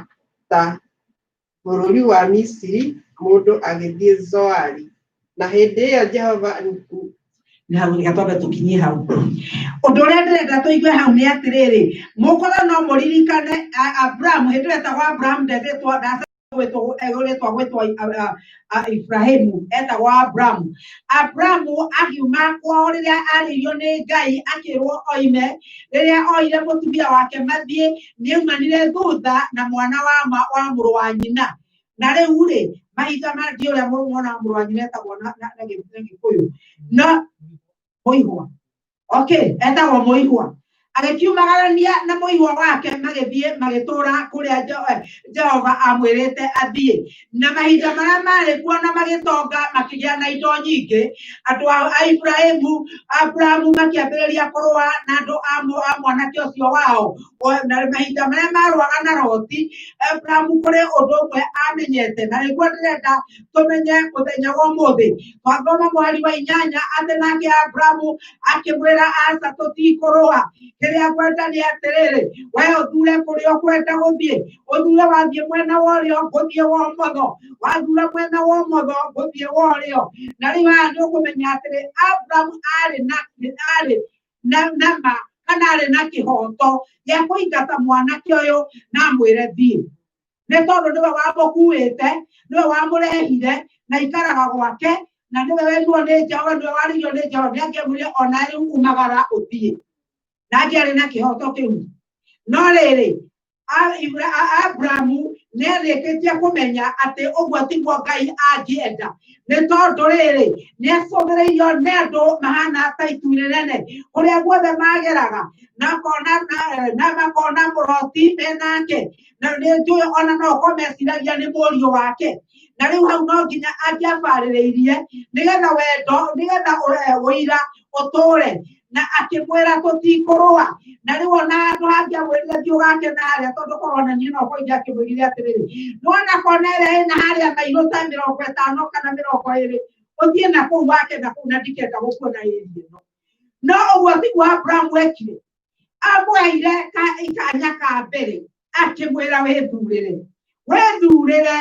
ta bũrũri wa Misiri mũndũ agĩthiĩ Zoari. Na hĩndĩ ĩyo Jehova na gatobe tukinyie hau undu uria ndirenda tuigue hau ni atiriri mukorwo no muririkane Abraham hindi etagwo Abraham ndetwo gwitwo Ibrahimu etagwo Abraham agiuma kwao riria aririo ni Ngai akirwo oime riria oire mutumia wake mathie niumanire thutha na mwana wa mũrũ wa nyina na riu ri mahinda mangĩ uria mwana wa mũrũ wa nyina etagwo na Gĩkũyũ no Mũihwa. Okay, etagwo Mũihwa. Agĩkiumagarania na Mũihwa wake magĩthiĩ magĩtũra kũrĩa Jehova amwĩrĩte athiĩ. Na mahinda marĩa marĩ kuo na magĩtonga makĩgĩa na indo nyingĩ. Andũ a Abrahamu makĩambĩrĩria kũrũa na andũ a mwanake ũcio wao. Na mahinda marĩa marũaga na Loti, Abrahamu kũrĩ ũndũ ũmwe amenyete. Na nĩguo ndĩrenda tũmenye mũthenya wa ũmũthĩ. Twathoma mweri wa 8 atĩ nake Abrahamu akĩmwĩra aca tũtikũrũa. Kĩrĩa ngwenda nĩ atĩrĩrĩ, we ũthure kũrĩa ũkwenda gũthiĩ, ũthure wathiĩ mwena wa ũrĩo ngũthiĩ wa ũmotho, wathura mwena wa ũmotho ngũthiĩ wa ũrĩo. Na rĩu haha nĩ ũkũmenya atĩrĩ Abrahamu arĩ na ma kana arĩ na kĩhoto gĩa kũingata mwanake ũyũ na amwĩre thiĩ. Nĩ tondũ nĩwe wamũkuĩte, nĩwe wamũrehire na ikaraga gwake, na nĩwe wĩtwo nĩ Jehova, nĩwe warĩirio nĩ Jehova, nĩangĩamwĩrire ona rĩu umagara ũthiĩ. Na angĩarĩ na kĩhoto kĩu. No rĩrĩ Abrahamu nĩ arĩkĩtie kũmenya atĩ ũguo tiguo Ngai angĩenda. Nĩ tondũ rĩrĩ nĩ acũthĩrĩirio nĩ andũ mahana ta itu rĩnene kũrĩa guothe mageraga na makona Loti menake. Na nĩ njũĩ ona no ũkorwo meciragia nĩ mũriũ wake. Na rĩu hau no nginya angĩabarĩrĩirie nĩgetha ũira ũtũre. Na akĩmwĩra tũtikũrũa. Na rĩu ona andũ angĩamwĩrire thiĩ ũgakena harĩa tondũ korwo na niĩ no koinge akĩmwĩrire atĩrĩrĩ, nĩwona kona ĩrĩa ĩna harĩa mairũ ta 50 kana 20 ũthiĩ na kũu wake na kũu na ndikenda gũkuona ĩri ĩno. No ũguo tiguo Abrahamu ekire. Amweheire kanya ka mbere akĩmwĩra wĩthurĩre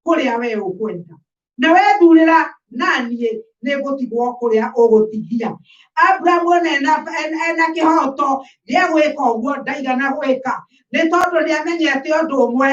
kũrĩa we ũkwenda. Na wethurĩra naniĩ nĩngũtigwo kũrĩa ũgũtigia. Abrahamu ena kĩhoto gĩa gwĩka ũguo ndaigana gwĩka. Nĩ tondũ nĩamenyete ũndũ ũmwe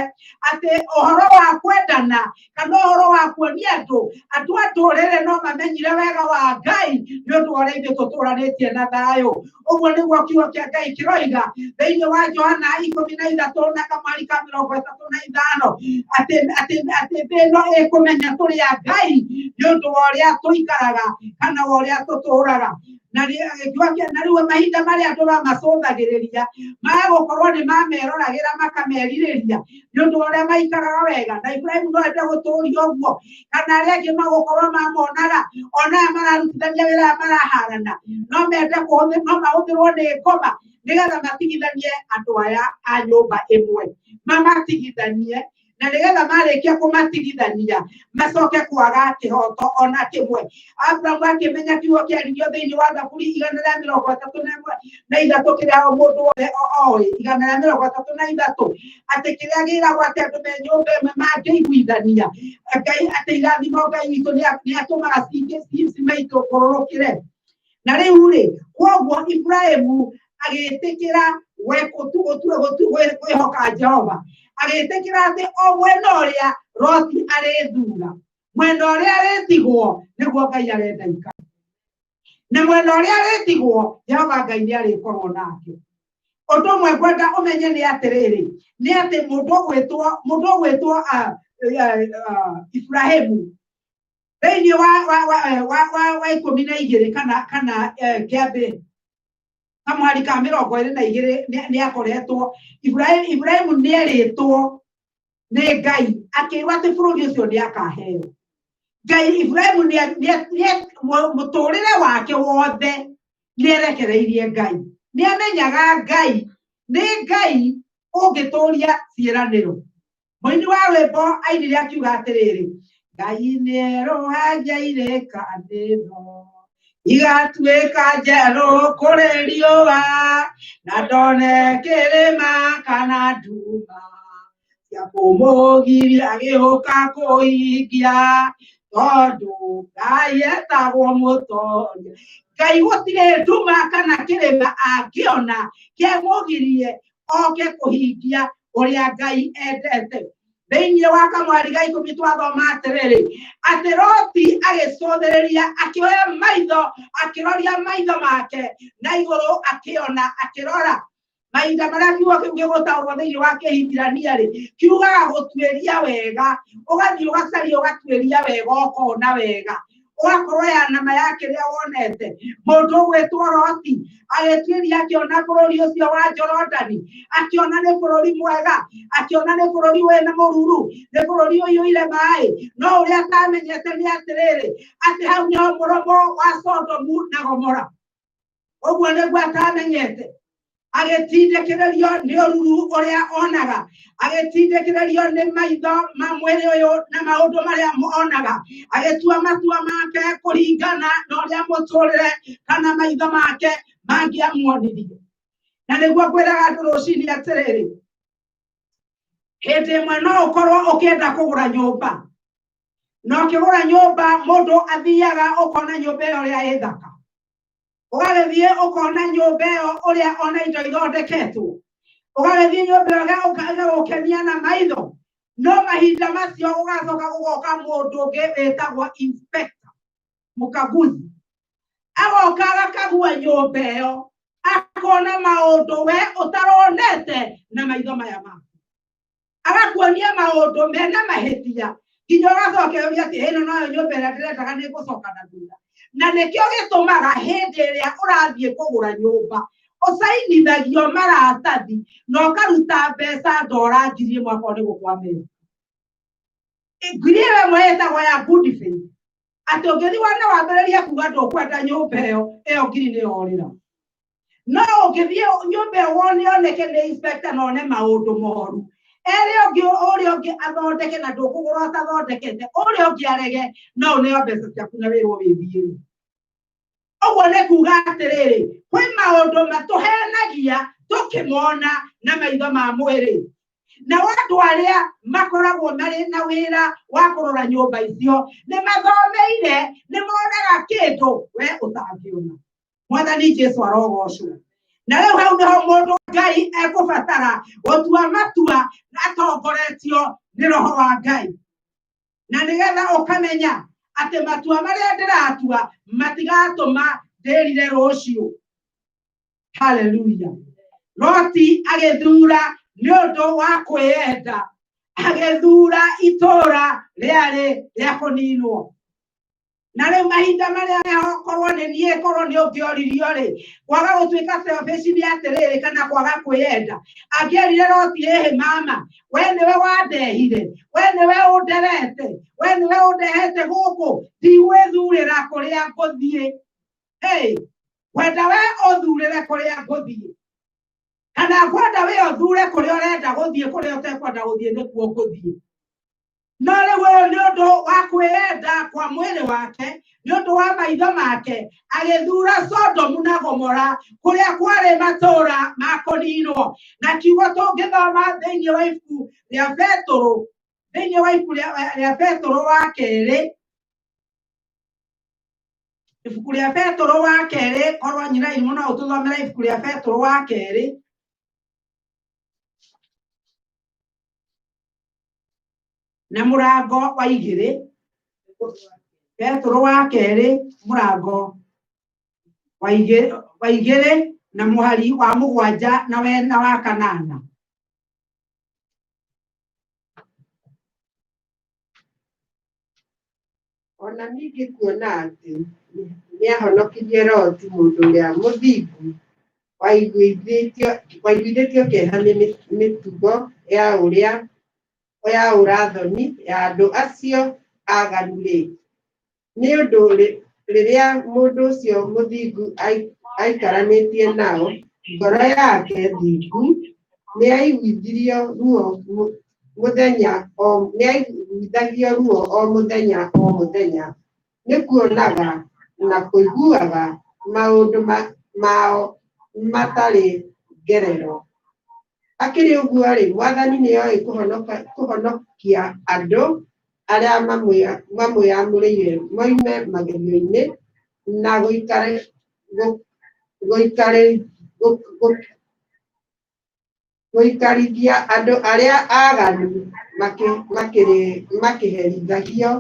atĩ ũhoro wa kwendana kana ũhoro wa kuonia andũ a ndũrĩrĩ no mamenyire wega wa Ngai nĩ ũndũ wa ũrĩa ithuĩ tũtũranĩtie na thayũ. Ũguo nĩguo kiugo kĩa Ngai kĩroiga thĩinĩ wa Johana 13 na kamweri ka 35 atĩ thĩ ĩno ĩkũmenya tũrĩ a Ngai nĩ ũndũ wa ũrĩa tũikaraga kana wa ũrĩa tũtũraga. Na rĩu mahinda marĩa andũ mamacũthagĩrĩria magũkorwo nĩ mameroragĩra makamerirĩria nĩ ũndũ wa ũrĩa maikaraga wega. Na Ibrahimu no ende gũtũũria ũguo kana arĩa angĩ magũkorwo mamonaga ona aya mararutithania wĩra aya maraharana no mende mahũthĩrwo nĩ ngoma nĩgetha matigithanie andũ aya a nyũmba ĩmwe, mamatigithanie. Na nĩgetha marĩkia kũmatigithania macoke kwaga kĩhoto ona kĩmwe. Abrahamu akĩmenya kiugo kĩaririo thĩinĩ wa Zaburi 133 kĩrĩa mũndũ wothe oĩ, 133 atĩ kĩrĩa gĩragwo atĩ andũ me nyũmba ĩmwe mangĩiguithania Ngai atĩ irathimo Ngai witũ nĩatũmaga cimaitũkũrũkĩre. Na rĩu rĩ koguo Ibrahimu agĩtĩkĩra kwĩhoka Jehova. Agĩtĩkĩra atĩ o mwena ũrĩa Loti arĩthura, mwena ũrĩa arĩtigwo nĩguo Ngai arenda ikara. Na mwena ũrĩa arĩtigwo Jehova Ngai nĩ arĩkorwo nake. Ũndũ ũmwe ngwenda ũmenye nĩ atĩrĩrĩ, nĩ atĩ mũndũ ũgwĩtwo Ibrahimu thĩinĩ wa 12 kana kĩambĩ kamweri ka 22 nĩ akoretwo Ibrahimu nĩ erĩtwo nĩ Ngai akĩrwo atĩ bũrũri ũcio nĩ akaheo. Ngai Ibrahimu mũtũrĩre wake wothe nĩ erekereirie Ngai. Nĩ amenyaga Ngai nĩ Ngai ũngĩtũria ciĩranĩro. Mũini wa rwĩmbo ainire akiuga atĩrĩrĩ, Ngai nĩerohanjaire kanitho igatuĩka njerũ kũrĩ riũa na ndone kĩrĩma kana nduma cia kũmũgiria gĩũka kũhingia tondũ Ngai etagwo mũtongia. Ngai gũtirĩ nduma kana kĩrĩma angĩona kĩmũgirie oke kũhingia ũrĩa Ngai endete. Thĩinĩ wa Kamwari ga 10 twathoma atĩrĩrĩ atĩ Loti agĩcũthĩrĩria akĩoya maitho akĩroria maitho make na igũrũ akĩona akĩrora mahinda marĩa kiugo kĩu gĩgũtaũrwo thĩinĩ wa Kĩhibirania-rĩ kiugaga gũtuĩria wega, ũgathiĩ ũgacaria ũgatuĩria wega ũkona wega ũgakorwo ya nama ya kĩrĩa wonete. Mũndũ ũgwĩtwo Loti agĩtuĩria akĩona bũrũri ũcio wa Jorodani, akĩona nĩ bũrũri mwega, akĩona nĩ bũrũri wĩna mũruru, nĩ bũrũri ũiyũire maĩ, no ũrĩa atamenyete nĩ atĩrĩrĩ atĩ hau nĩho mũromo wa Sodomu na Gomora. Ũguo nĩguo atamenyete. Agĩtindĩkĩrĩrio nĩ ũruru ũrĩa onaga, agĩtindĩkĩrĩrio nĩ maitho ma mwĩrĩ ũyũ na maũndũ marĩa onaga, agĩtua matua make kũringana na ũrĩa mũtũrĩre kana maitho make mangĩamuonirie. Na nĩguo ngwĩraga andũ rũcinĩ atĩrĩrĩ, hĩndĩ ĩmwe no ũkorwo ũkĩenda kũgũra nyũmba, na ũkĩgũra nyũmba mũndũ athiaga ũkona nyũmba ĩyo ũrĩa ĩ thaka, ũgagĩthiĩ ũkona nyũmba ĩyo ũrĩa ona indo ithondeketwo, ũgagĩthiĩ nyũmba ĩyo ũgagũkenia na maitho, no mahinda macio ũgacoka gũgoka mũndũ ũngĩ wĩtagwo inspector mũkaguzi, agoka agakagua nyũmba ĩyo akona maũndũ we ũtaronete na maitho maya maku, agakuonia maũndũ mena mahĩtia nginya ũgacokeria atĩ ĩno noyo nyũmba ĩrĩa ndĩrendaga nĩ ngũcoka na thutha. Na nĩkĩo gĩtũmaga hĩndĩ ĩrĩa ũrathiĩ kũgũra nyũmba ũcainithagio maratathi na ũkaruta mbeca ndora 1,000 mwaka nĩ gũkwamĩra. Ngiri ĩyo ĩmwe ĩtagwo ya good faith, atĩ ũngĩthiĩ wona wambĩrĩria kuga ndũkwenda nyũmba ĩyo 1,000 nĩyorĩra. No ũngĩthiĩ nyũmba ĩyo wone yoneke nĩ inspector na one maũndũ moru, ũrĩa ũngĩ athondeke na ndũkũgũra ũtathondekete, ũrĩa ũngĩ arege no ũneo mbeca ciaku na wĩrwo wĩthiĩ. Ũguo nĩ kuga atĩrĩrĩ, kwĩ maũndũ matũhenagia tũkĩmona na maitho ma mwĩrĩ, na andũ arĩa makoragwo marĩ na wĩra wa kũrora nyũmba icio nĩ mathomeire, nĩ monaga kĩndũ we ũtangĩona. Mwathani Jesũ arogocwo. Na rĩu hau nĩho mũndũ Ngai ekũbatara gũtua matua atongoretio nĩ Roho wa Ngai, na nĩgetha ũkamenya atĩ matua marĩa ndĩratua matigatũma ndĩrire rũciũ. Haleluya. Loti agĩthura nĩ ũndũ wa kwĩenda, agĩthura itũũra rĩarĩ rĩa kũninwo. Na rĩu mahinda marĩa okorwo nĩ niĩ korwo nĩ ũngĩoririo-rĩ, kwaga gũtuĩka selfish nĩ atĩrĩrĩ kana kwaga kwĩenda. Angĩerire Loti hĩhĩ mama, we nĩwe wandehire, we nĩwe ũnderete, we nĩwe ũndehete gũkũ, ndigwĩthurĩra kũrĩa ngũthiĩ. Wenda we ũthurĩre kũrĩa ngũthiĩ, kana ngwenda we ũthure kũrĩa ũrenda gũthiĩ, kũrĩa ũtekwenda gũthiĩ nĩkuo ngũthiĩ. No rĩu ũyũ nĩ ũndũ wa kwĩenda kwa mwĩrĩ wake, nĩ ũndũ wa maitho make, agĩthura Sodomu na Gomora kũrĩa kwarĩ matũũra ma kũninwo. Na kiugo tũngĩthoma thĩinĩ wa ibuku rĩa Petũrũ, thĩinĩ wa ibuku rĩa Petũrũ wa kerĩ, ibuku rĩa Petũrũ wa kerĩ, korwo nyina imũ no ũtũthomere ibuku rĩa Petũrũ wa kerĩ, na mũrango wa 2. Petũrũ wa kerĩ mũrango wa 2 na mũhari wa 7 na wa 8. Ona ningĩ kuona atĩ nĩahonokirie Loti mũndũ ũrĩa mũthingu waiguithĩtio kĩeha nĩ mĩtugo ya ũrathoni ya andũ acio aganu-rĩ, nĩ ũndũ rĩrĩa mũndũ ũcio mũthingu aikaranĩtie nao, ngoro yake thingu nĩ aiguithirio ruo muthenya o nĩaiguithagio ruo o mũthenya nĩ kuonaga na kũiguaga maũndũ mao matarĩ ngerero. Akĩrĩ ũguo-rĩ, Mwathani nĩoĩ kũhonokia andũ arĩa mamwĩamũrĩire moime magerio-inĩ na gũikarithia andũ arĩa aganu makĩherithagio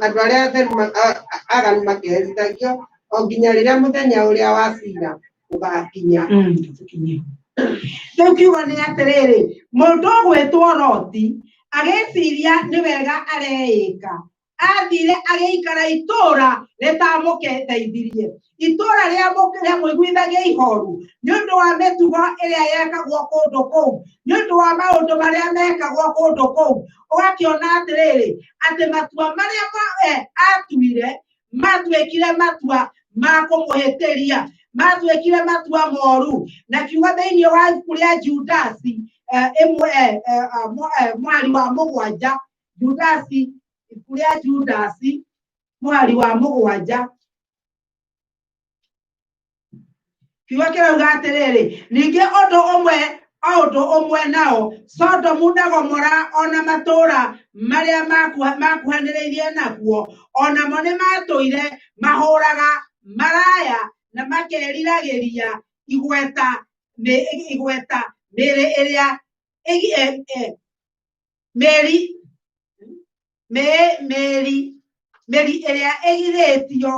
andũ arĩa aganu makĩherithagio o nginya rĩrĩa mũthenya ũrĩa wa cira ũgakinya. Rĩu kiugo nĩ atĩrĩrĩ, mũndũ ũgwĩtwo Loti agĩciria nĩ wega areĩka, athire agĩikara itũũra rĩtamũteithirie, itũũra rĩa mũiguithagia ihoru nĩ ũndũ wa mĩtugo ĩrĩa yekagwo kũndũ kũu, nĩ ũndũ wa maũndũ marĩa mekagwo kũndũ kũu. Ũgakĩona atĩrĩrĩ, atĩ matua marĩa atuire matuĩkire matua ma kũmũhĩtĩria, matuĩkire matua moru. Na kiugo thĩinĩ wa ibuku rĩa Judasi mwari wa mũgwanja, Judasi, ibuku rĩa Judasi mwari wa mũgwanja, kiugo kĩrauga atĩrĩrĩ, ningĩ ũndũ ũmwe nao Sodomu na Gomora ona matũũra marĩa makuhanĩrĩirie nakuo, onamo nĩ matũire mahũraga maraya na makeriragĩria igweta mĩrĩ ĩrĩa ĩrĩa ĩgirĩtio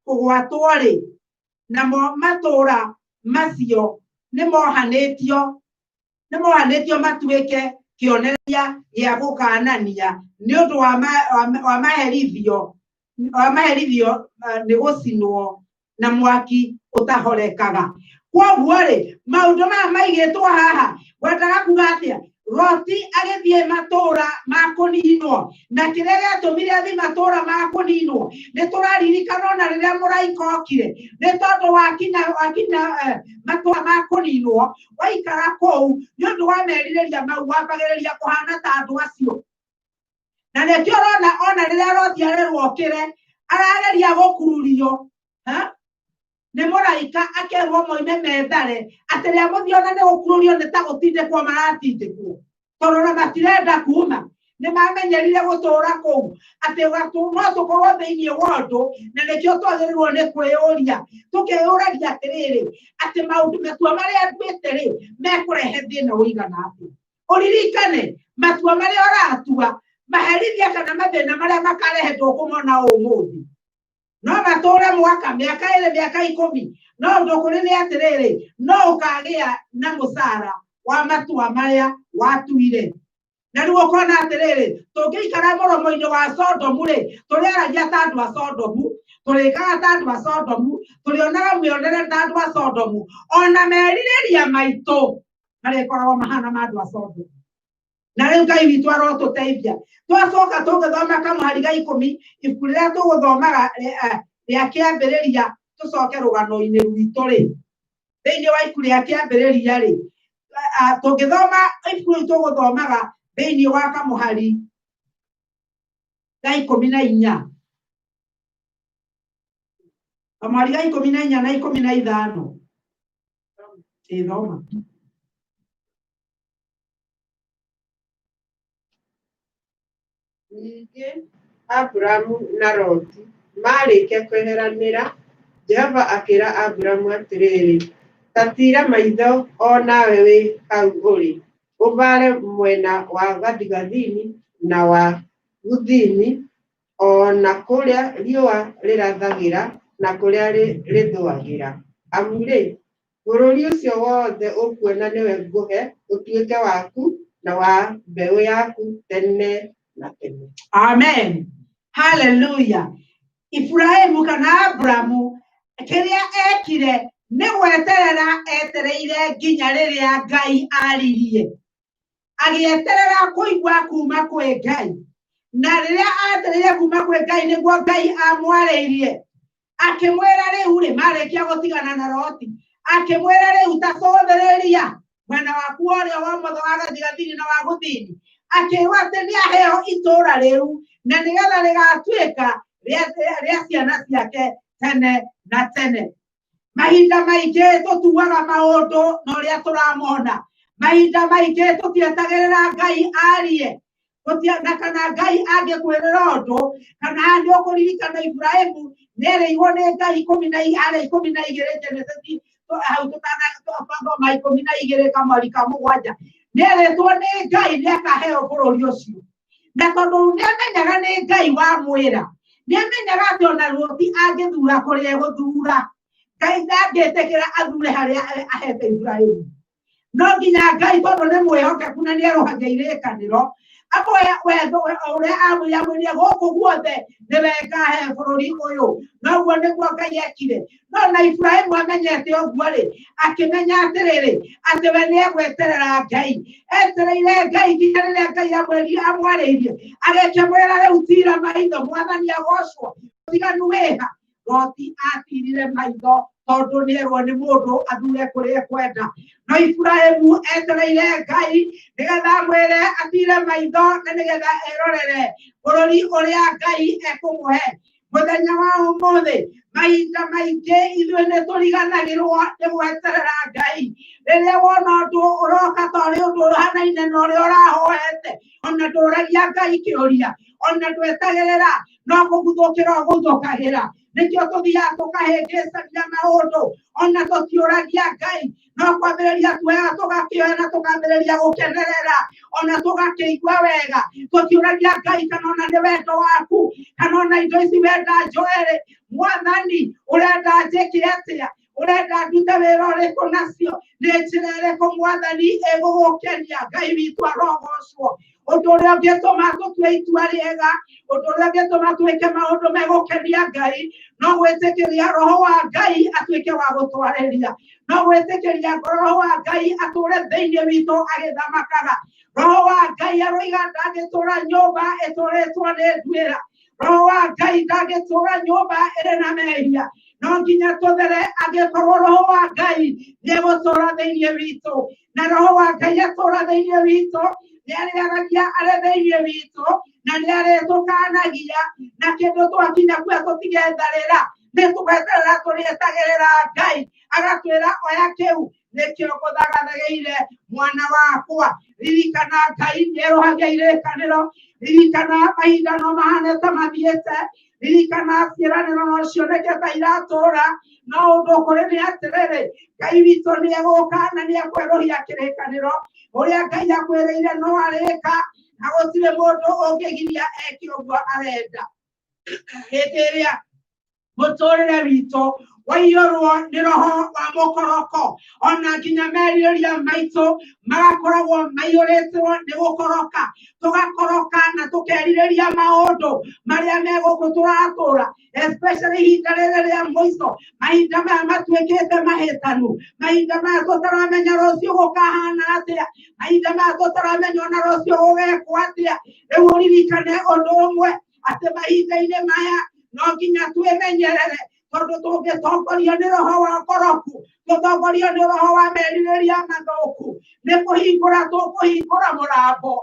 kũgwatwo-rĩ, namo matũũra macio nĩmohanĩtio matuĩke kĩonereria gĩa gũkanania nĩ ũndũ wa maherithio nĩ gũcinwo na mwaki ũtahorekaga. Kwoguo-rĩ, maũndũ maya maigĩtwo haha wendaga kuga atĩa? Loti agĩthiĩ matũũra ma kũninwo, na kĩrĩa gĩatũmire athiĩ matũũra ma kũninwo nĩ tũraririkana ona rĩrĩa mũraika okire, nĩ tondũ wakinya matũũra ma kũninwo waikara kũu nĩ ũndũ wa merirĩria mau wambagĩrĩria kũhana ta andũ acio. Na nĩkĩo ona rĩrĩa Loti arerwo okĩre arageria gũkururio nĩ mũraika, akerwo moime methare, atĩ rĩa mũthia ona nĩ gũkururio nĩ ta gũtindĩkwo maratindĩkwo, tondũ ona matirenda kuma, nĩ mamenyerire gũtũũra kũu, atĩ no tũkorwo thĩinĩ wa ũndũ, na nĩkĩo twagĩrĩirwo nĩ kwĩyũria, tũkeyũragia atĩrĩrĩ, atĩ matua marĩa nduĩte-rĩ mekũrehe thĩna ũigana atĩa. Ũririkane matua marĩa ũratua, maherithia kana mathĩna marĩa makarehe ndũkũmona ũmũthĩ, no matũũre mwaka, mĩaka 2, mĩaka 10, no ũndũ kũrĩ nĩ atĩrĩrĩ, no ũkagĩa na mũcara wa matua marĩa watuire. Na rĩu ũkona atĩrĩrĩ, tũngĩikara mũromo-inĩ wa Sodomu-rĩ, tũrĩaragia ta andũ a Sodomu, tũrĩkaga ta andũ a Sodomu, tũrĩonaga mĩonere ta andũ a Sodomu, ona merirĩria maitũ marĩkoragwo mahana ma andũ a Sodomu. Na rĩu Ngai witũ arotũteithia. Twacoka tũgĩthoma Kamũhari ga 10, ibuku rĩrĩa tũgũthomaga rĩa kĩambĩrĩria, tũcoke rũgano-inĩ rwitũ-rĩ, thĩinĩ wa ibuku rĩa kĩambĩrĩria-rĩ, tũngĩthoma ibuku rĩu tũgũthomaga thĩinĩ wa Kamũhari ga 14, Kamũhari ga 14 na 15. Thoma. Ningĩ Aburamu na Loti marĩkia kweheranĩra, Jehova akĩra Aburamu atĩrĩrĩ, tatira maitho o nawe wĩ hau ũrĩ, ũvare mwena wa gathigathini na wa guthini, ona kũrĩa riũa rĩrathagĩra na kũrĩa rĩthũagĩra. Amu-rĩ, bũrũri ũcio wothe ũkuona nĩwe ngũhe ũtuĩke waku na wa mbeũ yaku tene na tene. Amen. Hallelujah. Ibrahimu kana Aburamu kĩrĩa ekire nĩ gweterera etereire nginya rĩrĩa Ngai aririe. Agĩeterera kũigua kuma kwĩ Ngai. Na rĩrĩa atereire kuma kwĩ Ngai nĩguo Ngai amwarĩirie. Akĩmwĩra rĩu-rĩ, marĩkia gũtigana na Loti, akĩmwĩra rĩu ta cũthĩrĩria, mwena waku ũrĩa wa ũmotho wa gathigathini na wa gũthini, akĩĩrwo atĩ nĩaheo itũũra rĩu na nĩgetha rĩgatuĩka rĩa ciana ciake tene na tene. Mahinda maingĩ tũtuaga maũndũ na ũrĩa tũramona, mahinda maingĩ tũtietagĩrĩra Ngai arie, na kana Ngai angĩkwĩrĩra ũndũ, kana nĩ ũkũririkana Ibrahimu nĩerĩirwo nĩ Ngai 12 Genesis hau tũtanabanga 12:7 nĩerĩtwo nĩ Ngai nĩakaheo bũrũri ũcio, na tondũ nĩamenyaga nĩ Ngai wamwĩra, nĩamenyaga atĩ ona Loti angĩthura kũrĩa egũthura, Ngai ndangĩtĩkĩra athure harĩa ahete Ibrahimu. No nginya Ngai tondũ nĩ mwĩhokeku na nĩerũhagia irĩkanĩro, amoya wendo ũrĩa amwĩre gũkũ guothe nĩwe ngahe bũrũri ũyũ, noguo nĩguo Ngai ekire. No na Ibrahimu amenyete ũguo-rĩ, akĩmenya atĩrĩrĩ atĩ we nĩegweterera Ngai, etereire Ngai nginya rĩrĩa Ngai amwarĩirie, agĩkĩmwĩra rĩu tira maitho, Mwathani agocwo, ũtiganu wĩha. Loti atirire maitho tondũ nĩerwo nĩ mũndũ athure kũrĩa ekwenda. No Ibrahimu etereire Ngai nĩgetha amwĩre atire maitho na nĩgetha erorere bũrũri ũrĩa Ngai ekũmũhe. Mũthenya wa ũmũthĩ mahinda maingĩ ithuĩ nĩtũriganagĩrwo nĩ gweterera Ngai. Rĩrĩa wona ũndũ ũroka tarĩ ũndũ ũhanaine na ũrĩa ũrahoete, ona ndũragia Ngai kĩũria, ona ndwetagĩrĩra, no kũguthũkĩra ũguthũkagĩra. Nĩkĩo tũthiaga tũkahĩngĩcania maũndũ, ona tũtiũragia Ngai, no kwambĩrĩria tuoyaga tũgakĩoya na tũkambĩrĩria gũkenerera, ona tũgakĩigua wega, tũtiũragia Ngai kana ona nĩ wendo waku, kana ona indo ici wenda njoere, Mwathani ũrenda njĩke atĩa, ũrenda ndute wĩra ũrĩkũ nacio, nĩ njĩra ĩrĩkũ Mwathani ĩgũgũkenia. Ngai witũ arogocwo. Ũndũ ũrĩa ũngĩtũma tũtue itua rĩega, ũndũ ũrĩa ũngĩtũma twĩke maũndũ megũkenia Ngai, no gwĩtĩkĩria Roho wa Ngai atuĩke wa gũtwarĩria, no gwĩtĩkĩria Roho wa Ngai atũre thĩinĩ witũ agĩthamakaga. Roho wa Ngai aroiga ndangĩtũra nyũmba ĩtũrĩtwo nĩ nduĩra. Roho wa Ngai ndangĩtũra nyũmba ĩrĩ na mehia. No nginya tũthere angĩkorwo Roho wa Ngai nĩegũtũra thĩinĩ witũ, na Roho wa Ngai atũra thĩinĩ witũ, nĩarĩaragia arĩ thĩinĩ witũ, na nĩarĩtũkanagia, na kĩndũ twakinya kuo tũtigetharĩra, nĩtũgweterera tũrĩetagĩrĩra Ngai, agatwĩra oya kĩu nĩkĩo ngũthagathageire mwana wakwa. Ririkana Ngai nĩerũhagia irĩkanĩro, ririkana mahinda no mahane ta mathiĩte, ririkana ciĩranĩro no cioneke ta iratũra, no ũndũ kũrĩ nĩ atĩrĩrĩ, Ngai witũ nĩegũka na nĩekwerũhia kĩrĩkanĩro. Ũrĩa Ngai akwĩrĩire no arĩka, na gũtirĩ mũndũ ũngĩgiria eke ũguo arenda. Hĩndĩ ĩrĩa mũtũrĩre witũ waiyũrwo nĩ roho wa mũkoroko, ona nginya merirĩria maitũ magakoragwo maiyũrĩtwo nĩ gũkoroka, tũgakoroka na tũkerirĩria maũndũ marĩa megũkũ tũratũra, especially ihinda rĩrĩ rĩa mũico, mahinda maya matuĩkĩte mahĩtanu, mahinda maya tũtaramenya rũciũ gũkahana atĩa, mahinda maya tũtaramenya ona rũciũ gũgekwo atĩa. Rĩu ũririkane ũndũ ũmwe, atĩ mahinda-inĩ maya no nginya twĩmenyerere, tondũ tũngĩtongorio nĩ roho wa ngoroku, tũtongorio nĩ roho wa merirĩria mathũku, nĩ kũhingũra tũkũhingũra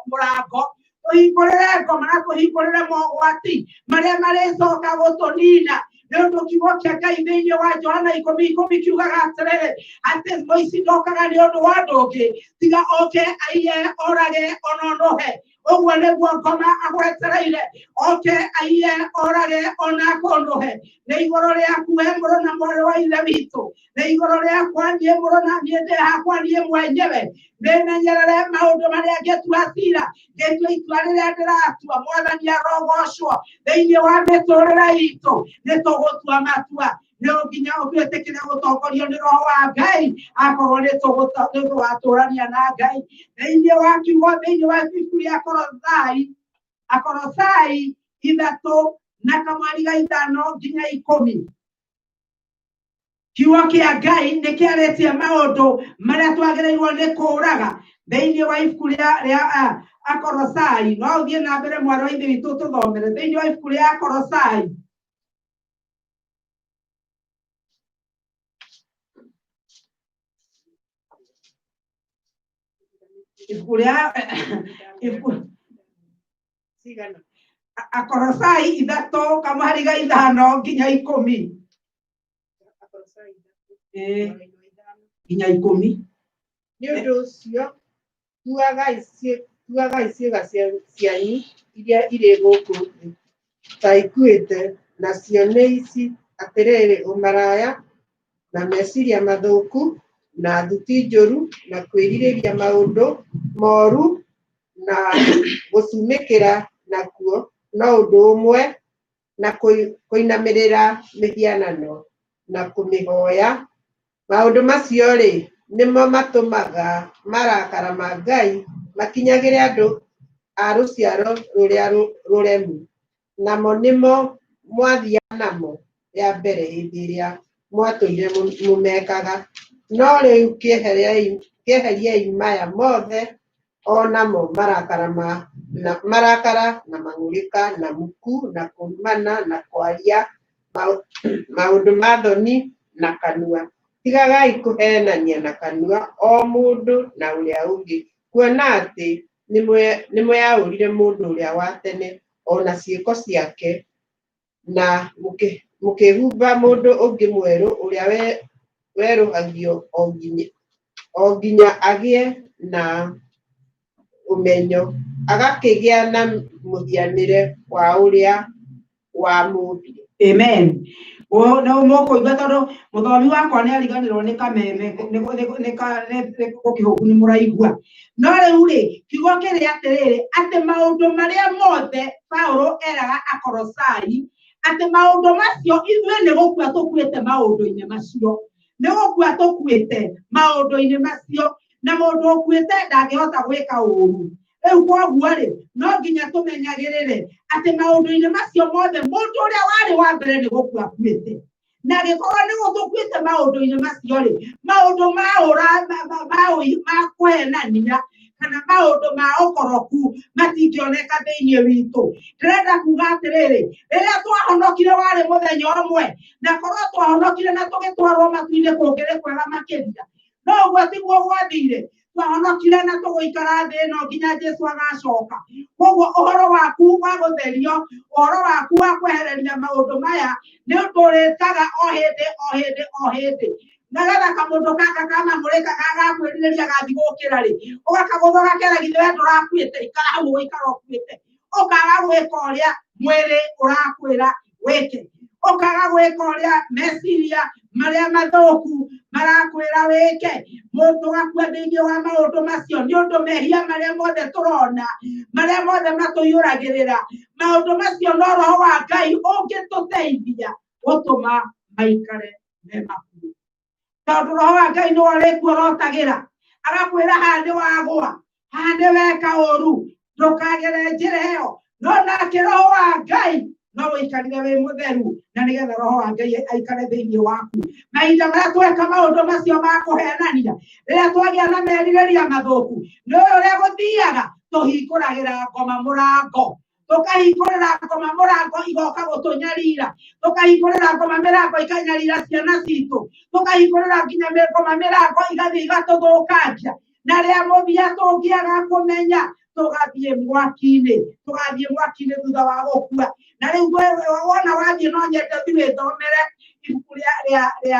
mũrango, tũhingũrĩre ngoma na tũhingũrĩre mogwati marĩa marĩcoka gũtũnina. Nĩ ũndũ kiugo kĩa Ngai thĩinĩ wa Johana 10:10 kiugaga atĩrĩrĩ, atĩ mũici ndokaga nĩ ũndũ wa ũndũ ũngĩ tiga oke aiye, orage, ononohe. Ũguo nĩguo ngoma agwetereire, oke aiye, orage, ona akũnũhe. Nĩ igũrũ rĩaku we mũrũ na mwarĩ wa ithe witũ, nĩ igũrũ rĩakwa niĩ mũrũ na niĩ ndĩ hakwa niĩ mwenyewe, nĩmenyerere maũndũ marĩa ngĩtua cira, ngĩtua itua rĩrĩa ndĩratua. Mwathani arogocwo. Thĩinĩ wa mĩtũrĩre itũ nĩtũgũtua matua, no nginya ũtwĩtĩkĩre gũtongorio nĩ roho wa Ngai, akorwo nĩtũgatũrania na Ngai. Thĩinĩ wa kiugo, thĩinĩ wa ibuku rĩa Akolosai 3:5-10, kiugo kĩa Ngai nĩkĩarĩtie maũndũ marĩa twagĩrĩirwo nĩ kũraga thĩinĩ wa ibuku rĩa Akolosai. No ũthiĩ na mbere mwarĩ wa ithe witũ tũthomere thĩinĩ wa ibuku rĩa Akolosai. ibuku rĩa Cigana. Akorosai 3 kamariga 5 nginya 10. Nginya 10. Nĩ ũndũ ũcio tuagai ciĩga cianyu iria irĩ gũkũ thĩ ta ikuĩte, nacio nĩ ici: atĩrĩrĩ, ũmaraya, na meciria mathũku, na thuti njũru, na kwĩrirĩria maũndũ moru, na gũcumĩkĩra nakuo no ũndũ ũmwe, na kũinamĩrĩra mĩhianano na kũmĩhoya. Maũndũ macio-rĩ nĩmo matũmaga marakara ma Ngai makinyagĩre andũ a rũciaro rũrĩa rũremu, namo nĩmo mwathiaga namo rĩa mbere hĩndĩ ĩrĩa mwatũire mũmekaga. No rĩu kĩeheriei maya mothe, o namo marakara na mang'ũrĩka na muku na kũrumana na kwaria maũndũ ma thoni na kanua. Tigagai kũheenania na kanua o mũndũ na ũrĩa ũngĩ, kuona atĩ nĩmweyaũrire mũndũ ũrĩa wa tene o na ciĩko ciake, na mũkĩhumba mũndũ ũngĩ mwerũ ũrĩa werũhagio o nginya agĩe na ũmenyo, agakĩgĩa na mũhianĩre wa ũrĩa wamũmbire. Amen. No mũkũigua tondũ mũthomi wakwa nĩ ariganĩrwo nĩ kameme nĩ gũkĩhũku nĩ mũraigua. No rĩu-rĩ, kiugo kĩrĩ atĩrĩrĩ, atĩ maũndũ marĩa mothe Paũlũ eraga Akorosai, atĩ maũndũ macio ithuĩ nĩ gũkua tũkuĩte maũndũ-inĩ macio. Nĩ gũkua tũkuĩte maũndũ-inĩ macio, na mũndũ ũkuĩte ndangĩhota gwĩka ũũru. Rĩu koguo-rĩ, no nginya tũmenyagĩrĩre atĩ maũndũ-inĩ macio mothe mũndũ ũrĩa warĩ wa mbere nĩ gũkua akuĩte. Na angĩkorwo nĩ gũtũkuĩte maũndũ-inĩ macio-rĩ, maũndũ ma kũhenania kana maũndũ ma ũkoroku matingĩoneka thĩinĩ witũ. Ndĩrenda kuga atĩrĩrĩ, rĩrĩa twahonokire warĩ mũthenya ũmwe, na korwo twahonokire na tũgĩtwarwo matu-inĩ kũngĩrĩ kwega makĩria, no ũguo tiguo gwathire. Twahonokire na tũgũikara thĩ ĩno nginya Jesũ agacoka. Koguo ũhoro waku wa gũtherio, ũhoro waku wa kwehereria maũndũ maya nĩ ũtũrĩkaga o hĩndĩ. Nagetha kamũndũ gaka kamamũrĩka gagakwĩrirĩria gathi gũkĩra-rĩ, ũgakagũthwo gakera githĩ we ndũrakuĩte, ikara hau ũgũikara ũkuĩte. Ũkaga gwĩka ũrĩa mwĩrĩ ũrakwĩra wĩke. Ũkaga gwĩka ũrĩa meciria marĩa mathũku marakwĩra wĩke. Mũndũ ũgakua thĩinĩ wa maũndũ macio nĩ ũndũ mehia marĩa mothe tũrona, marĩa mothe matũiyũragĩrĩra. Maũndũ macio no Roho wa Ngai ũngĩtũteithia gũtũma maikare me makuũ. Tondũ Roho wa Ngai nĩwe ũrĩkuorotagĩra, agakwĩra haha nĩ wagũa, haha nĩ weka ũũru, ndũkagere njĩra ĩyo. No nake Roho wa Ngai no wĩikarire wĩ mũtheru, na nĩgetha Roho wa Ngai aikare thĩinĩ waku. Mahinda marĩa tweka maũndũ macio ma kũhenania, rĩrĩa twagĩa na merirĩria mathũku, nĩ ũrĩa gũthiaga tũhingũragĩra ngoma mũrango. Tũkahingũrĩra ngoma mũrango igoka gũtũnyarira. Tũkahingũrĩra ngoma mĩrango ikanyarira ciana citũ. Tũkahingũrĩra nginya ngoma mĩrango igathiĩ igatũthũkangia. Na rĩa mũthia tũngĩaga kũmenya, tũgathiĩ mwaki-inĩ thutha wa gũkua. Na rĩu wona wathiĩ no nyende wĩthomere ibuku rĩa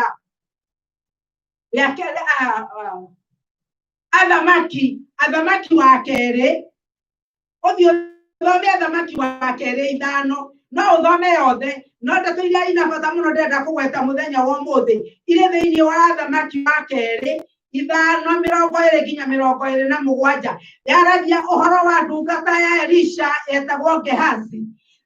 Athamaki wa kerĩ. Ũthiĩ ũthome Athamaki wa kerĩ 5, no ũthome yothe, no ndeto iria ina bata mũno ndĩrenda kũgweta mũthenya wa ũmũthĩ irĩ thĩinĩ wa Athamaki wa kerĩ 5:20 nginya 27. Yaragia ũhoro wa ndungata ya Elisha yetagwo Gehazi.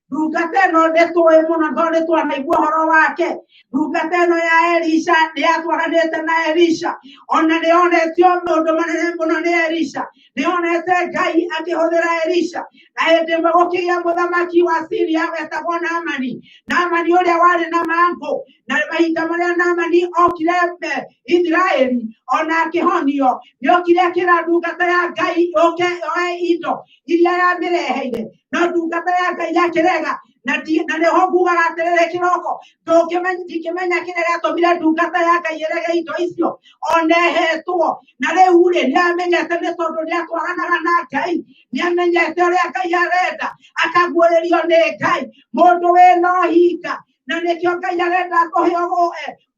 Ndungata ĩno nĩtũĩ mũno tondũ nĩtwanaigua ũhoro wake. Ndungata ĩno ya Elisha nĩyatwaranĩte na Elisha, ona nĩyonetio maũndũ manene mũno nĩ Elisha. Nĩyonete Ngai akĩhũthĩra Elisha. Na hĩndĩ ĩmwe gũkĩgĩa mũthamaki wa Syria wetagwo Naamani. Naamani ũrĩa warĩ na mangũ, na mahinda marĩa Naamani okire Isiraeli ona akĩhonio, nĩokire akĩra ndungata ya Ngai yoke yoe indo iria yamĩreheire. No ndungata ya Ngai yakĩrega, na neho ngugaga atĩrĩrĩ kĩroko ndikĩmenya kĩrĩa gĩatũmire ndungata ya Ngai ĩrege indo icio onehetwo na rĩu rĩ nĩamenyete nĩ tondũ nĩatwaranaga na Ngai nĩamenyete ũrĩa Ngai arenda akaguũrĩrio nĩ Ngai mũndũ wĩna ũhinga na nĩkĩo Ngai arenda kũhe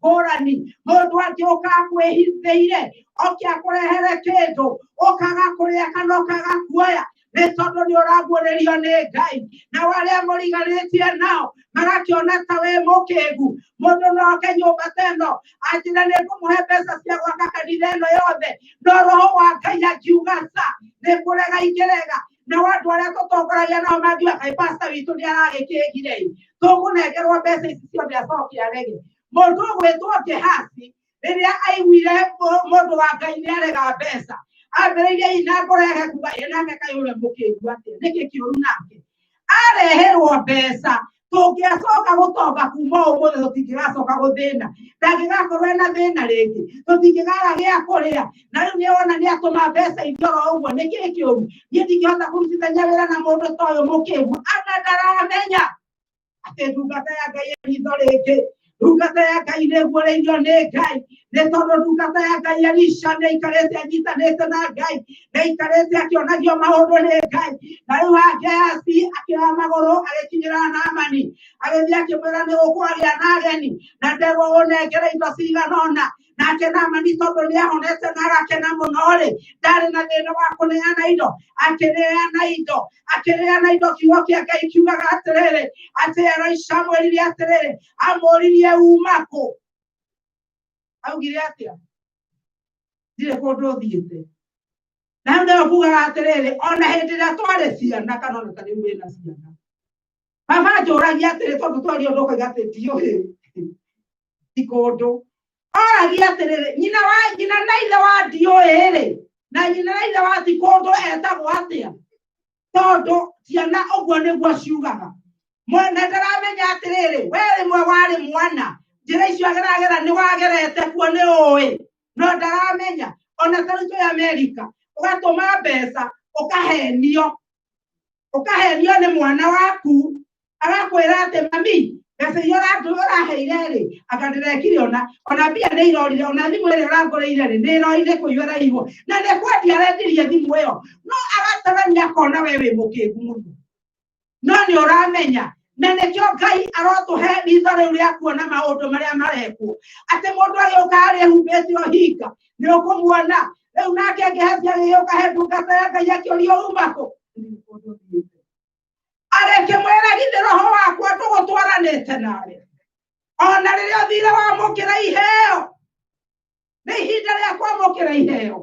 ngũrani mũndũ angĩũka kwĩhithĩire oke akũrehere kĩndũ ũkaga kũrĩa kana ũkaga kuoya nĩ tondũ nĩũraguũrĩrio nĩ Ngai na arĩa mũriganĩtie nao magakĩona ta wĩ mũkĩgu mũndũ no oke nyũmba ta ĩno anjĩre nĩngũmũhe mbeca cia gwaka kanitha ĩno yothe no roho wa Ngai akiuga ca nĩkũrega ingĩrega na andũ arĩa tũtongoragia nao mangiuga kaĩ pastor witũ nĩaragĩkĩgire tũkũnengerwo mbeca ici ciothe acoke arege mũndũ ũgwĩtwo Gehazi rĩrĩa aiguire mũndũ wa Ngai nĩarega mbeca ambĩrĩirie inangũrege kuga nake kaĩ ũrĩa mũkĩgu atĩa nĩkĩ kĩũru nake areherwo mbeca tũngĩacoka gũtonga kuma ũmũthĩ tũtingĩgacoka gũthĩna ndangĩgakorwo ena thĩna rĩngĩ tũtingĩgaga gĩa kũrĩa na rĩu nĩwona nĩatũma mbeca ingĩoro ũguo nĩkĩ kĩũru niĩ ndingĩhota kũrutithania wĩra na mũndũ ta ũyũ mũkĩgu ana ndaramenya atĩ ndungata ya Ngai ĩritho rĩngĩ ndungata ya Ngai nĩguũrĩirio nĩ Ngai nĩ tondũ ndungata ya Ngai Elisha nĩaikarĩte anyitanĩte na Ngai nĩaikarĩte akĩonagio maũndũ nĩ Ngai na rĩu Gehazi akĩoya magũrũ agĩkinyĩra Naamani agĩthiĩ akĩmwĩra nĩgũkũragĩa na ageni na ndegwa ũnengere indo cigana ũna nake Naamani tondũ nĩahonete na agakena mũno rĩ ndarĩ na thĩna wa kũneana indo akĩneana indo kiugo kĩa Ngai kiugaga atĩrĩrĩ atĩ Elisha amwĩrire atĩrĩrĩ amũririe uma kũ augire atĩa ndirĩ kũndũ ũthiĩte na ndio kugaga atĩrĩrĩ ona hĩndĩ ĩrĩa twarĩ ciana kana ona rĩu wĩna ciana baba njũragia atĩrĩ tondũ twario ndokaga atĩ ndiũĩ ti kũndũ oragia atĩrĩrĩ nyina na ithe wa ndiũĩ rĩ na nyina na ithe wa ti kũndũ etagwo atĩa tondũ ciana ũguo nĩguo ciugaga mwene ndaramenya atĩrĩrĩ we rĩmwe warĩ mwana njĩra icio ageragera nĩwagerete kuo nĩ ũĩ no ndaramenya ona ta rĩu Amerika ũgatũma mbeca ũkahenio nĩ mwana waku agakwĩra atĩ mami mbeca iria ũraheire rĩ anga ndĩrekire ona mbia nĩ irorire ona thimũ ĩrĩa ũrangũrĩire rĩ nĩ irorire kũiyũra igwo na nĩ kwendia arendirie thimũ ĩyo no agatarania akona we wĩ mũkĩgu mũno no nĩ ũramenya na nĩkĩo Ngai arotũhe ritho rĩu rĩa kuona maũndũ marĩa marekwo atĩ mũndũ agĩũka harĩa ehumbĩte ũhinga nĩ ũkũmuona rĩu nake Gehazi agĩũka he ndungata ya Ngai akĩũrio uma kũ arekĩmwĩra githĩ roho wakwa ndũgũtwaranĩte nawe ona rĩrĩa ũthire wamũkĩra iheo nĩ ihinda rĩa kwamũkĩra iheo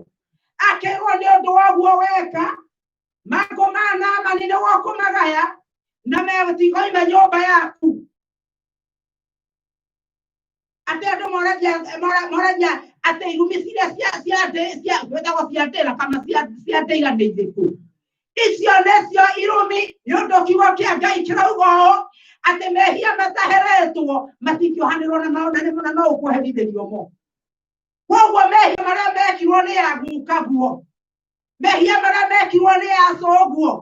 akĩrwo nĩ ũndũ woguo weka mangũ ma Naamani nĩguo kũmagaya na megũtigoime nyũmba yaku atĩ andũ moragia atĩ irumi ciria gwĩtagwo cia ndĩra kana cia ndĩra nĩ irĩkũ icio nĩcio irumi nĩ ũndũ kiugo kĩa Ngai kĩrauga ũũ atĩ mehia mataheretwo matingĩohanĩrwo na maũndũ no ũkweherithĩrio mo koguo mehia marĩa mekirwo nĩ agukaguo mehia marĩa mekirwo nĩ acoguo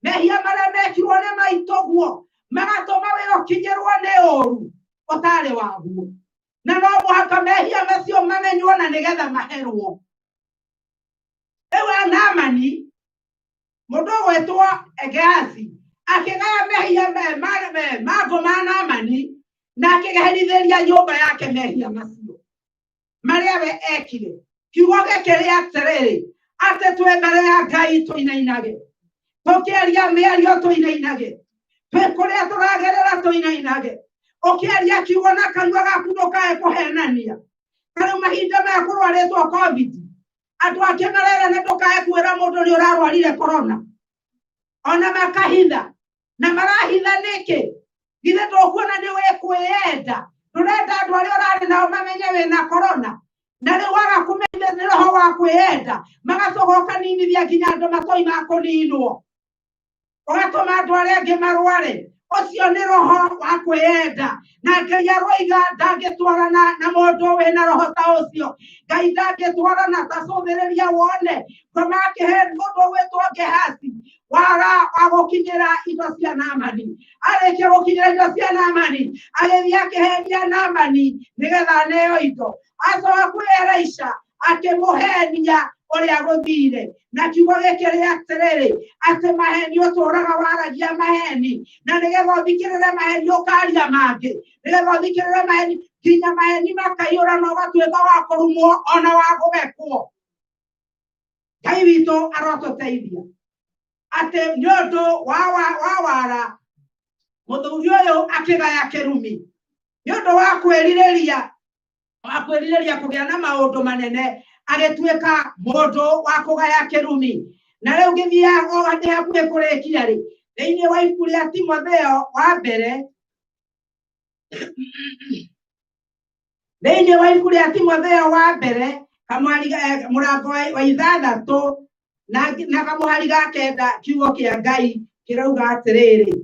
mehia marĩa mekirwo nĩ maitũguo magatũma wĩũkinyĩrwo nĩ ũũru ũtarĩ waguo na no mũhaka mehia macio mamenywo na nĩgetha maherwo rĩu Naamani mũndũ ũgwĩtwo Gehazi akĩgaya mehia mangũ ma Naamani na akĩherithĩria nyũmba yake mehia macio marĩa we ekire kiugo gĩkĩ atĩrĩrĩ atĩ twĩ mbere ya Ngai tũinainage tũkĩaria mĩario tũinainage twĩ kũrĩa tũragerera tũinainage ũkĩaria kiugo na kanua gaku ndũkae kũhenania kana mahinda maya kũrwarĩtwo COVID andũ angĩ marera nĩ ndũkae kwĩra mũndũ nĩ ũrarwarire corona ona makahitha na marahitha nĩkĩ githĩ ndũkuona nĩ wĩkwĩenda ndũrenda andũ arĩa ũrarĩ nao mamenye wĩna corona na rĩu waga kũmenya nĩ roho wa kwĩenda magacoka ũkaninithia nginya andũ matoi ma kũninwo ũgatũma andũ arĩa angĩ marware ũcio nĩ roho wa kwĩenda na Ngai aroiga ndangĩtwarana na mũndũ wĩna roho ta ũcio Ngai ndangĩtwarana tacũthĩrĩria wone ngoma akĩhe mũndũ wĩtwo Gehazi waga agokinyira indo cia Naamani areke gokinyira indo cia Naamani agethia akeheria Naamani nigetha neo indo acoka kuri Elisha akimuhenia uria guthire na kiugo giki ria atiriri ati maheni uturaga waragia maheni na nigetha uthikirire maheni ukaria mangi nigetha uthikirire maheni nginya maheni makaiura na ugatuika wa kurumwo ona wa gugekwo. Ngai witũ arotuteithia atĩ nĩ ũndũ wa wara mũthuri ũyũ akĩgaya kĩrumi nĩ ũndũ wa kwĩrirĩria kũgĩa na maũndũ manene agĩtuĩka mũndũ wa kũgaya kĩrumi. Na rĩu ngĩthiaga o atĩ hakuhĩ kũrĩkia rĩ thĩinĩ wa ibuku rĩa Timotheo wa mbere thĩinĩ wa ibuku rĩa Timotheo wa mbere mũrango wa 6 na kamũhari ga 9 kiugo kĩa Ngai kĩrauga atĩrĩrĩ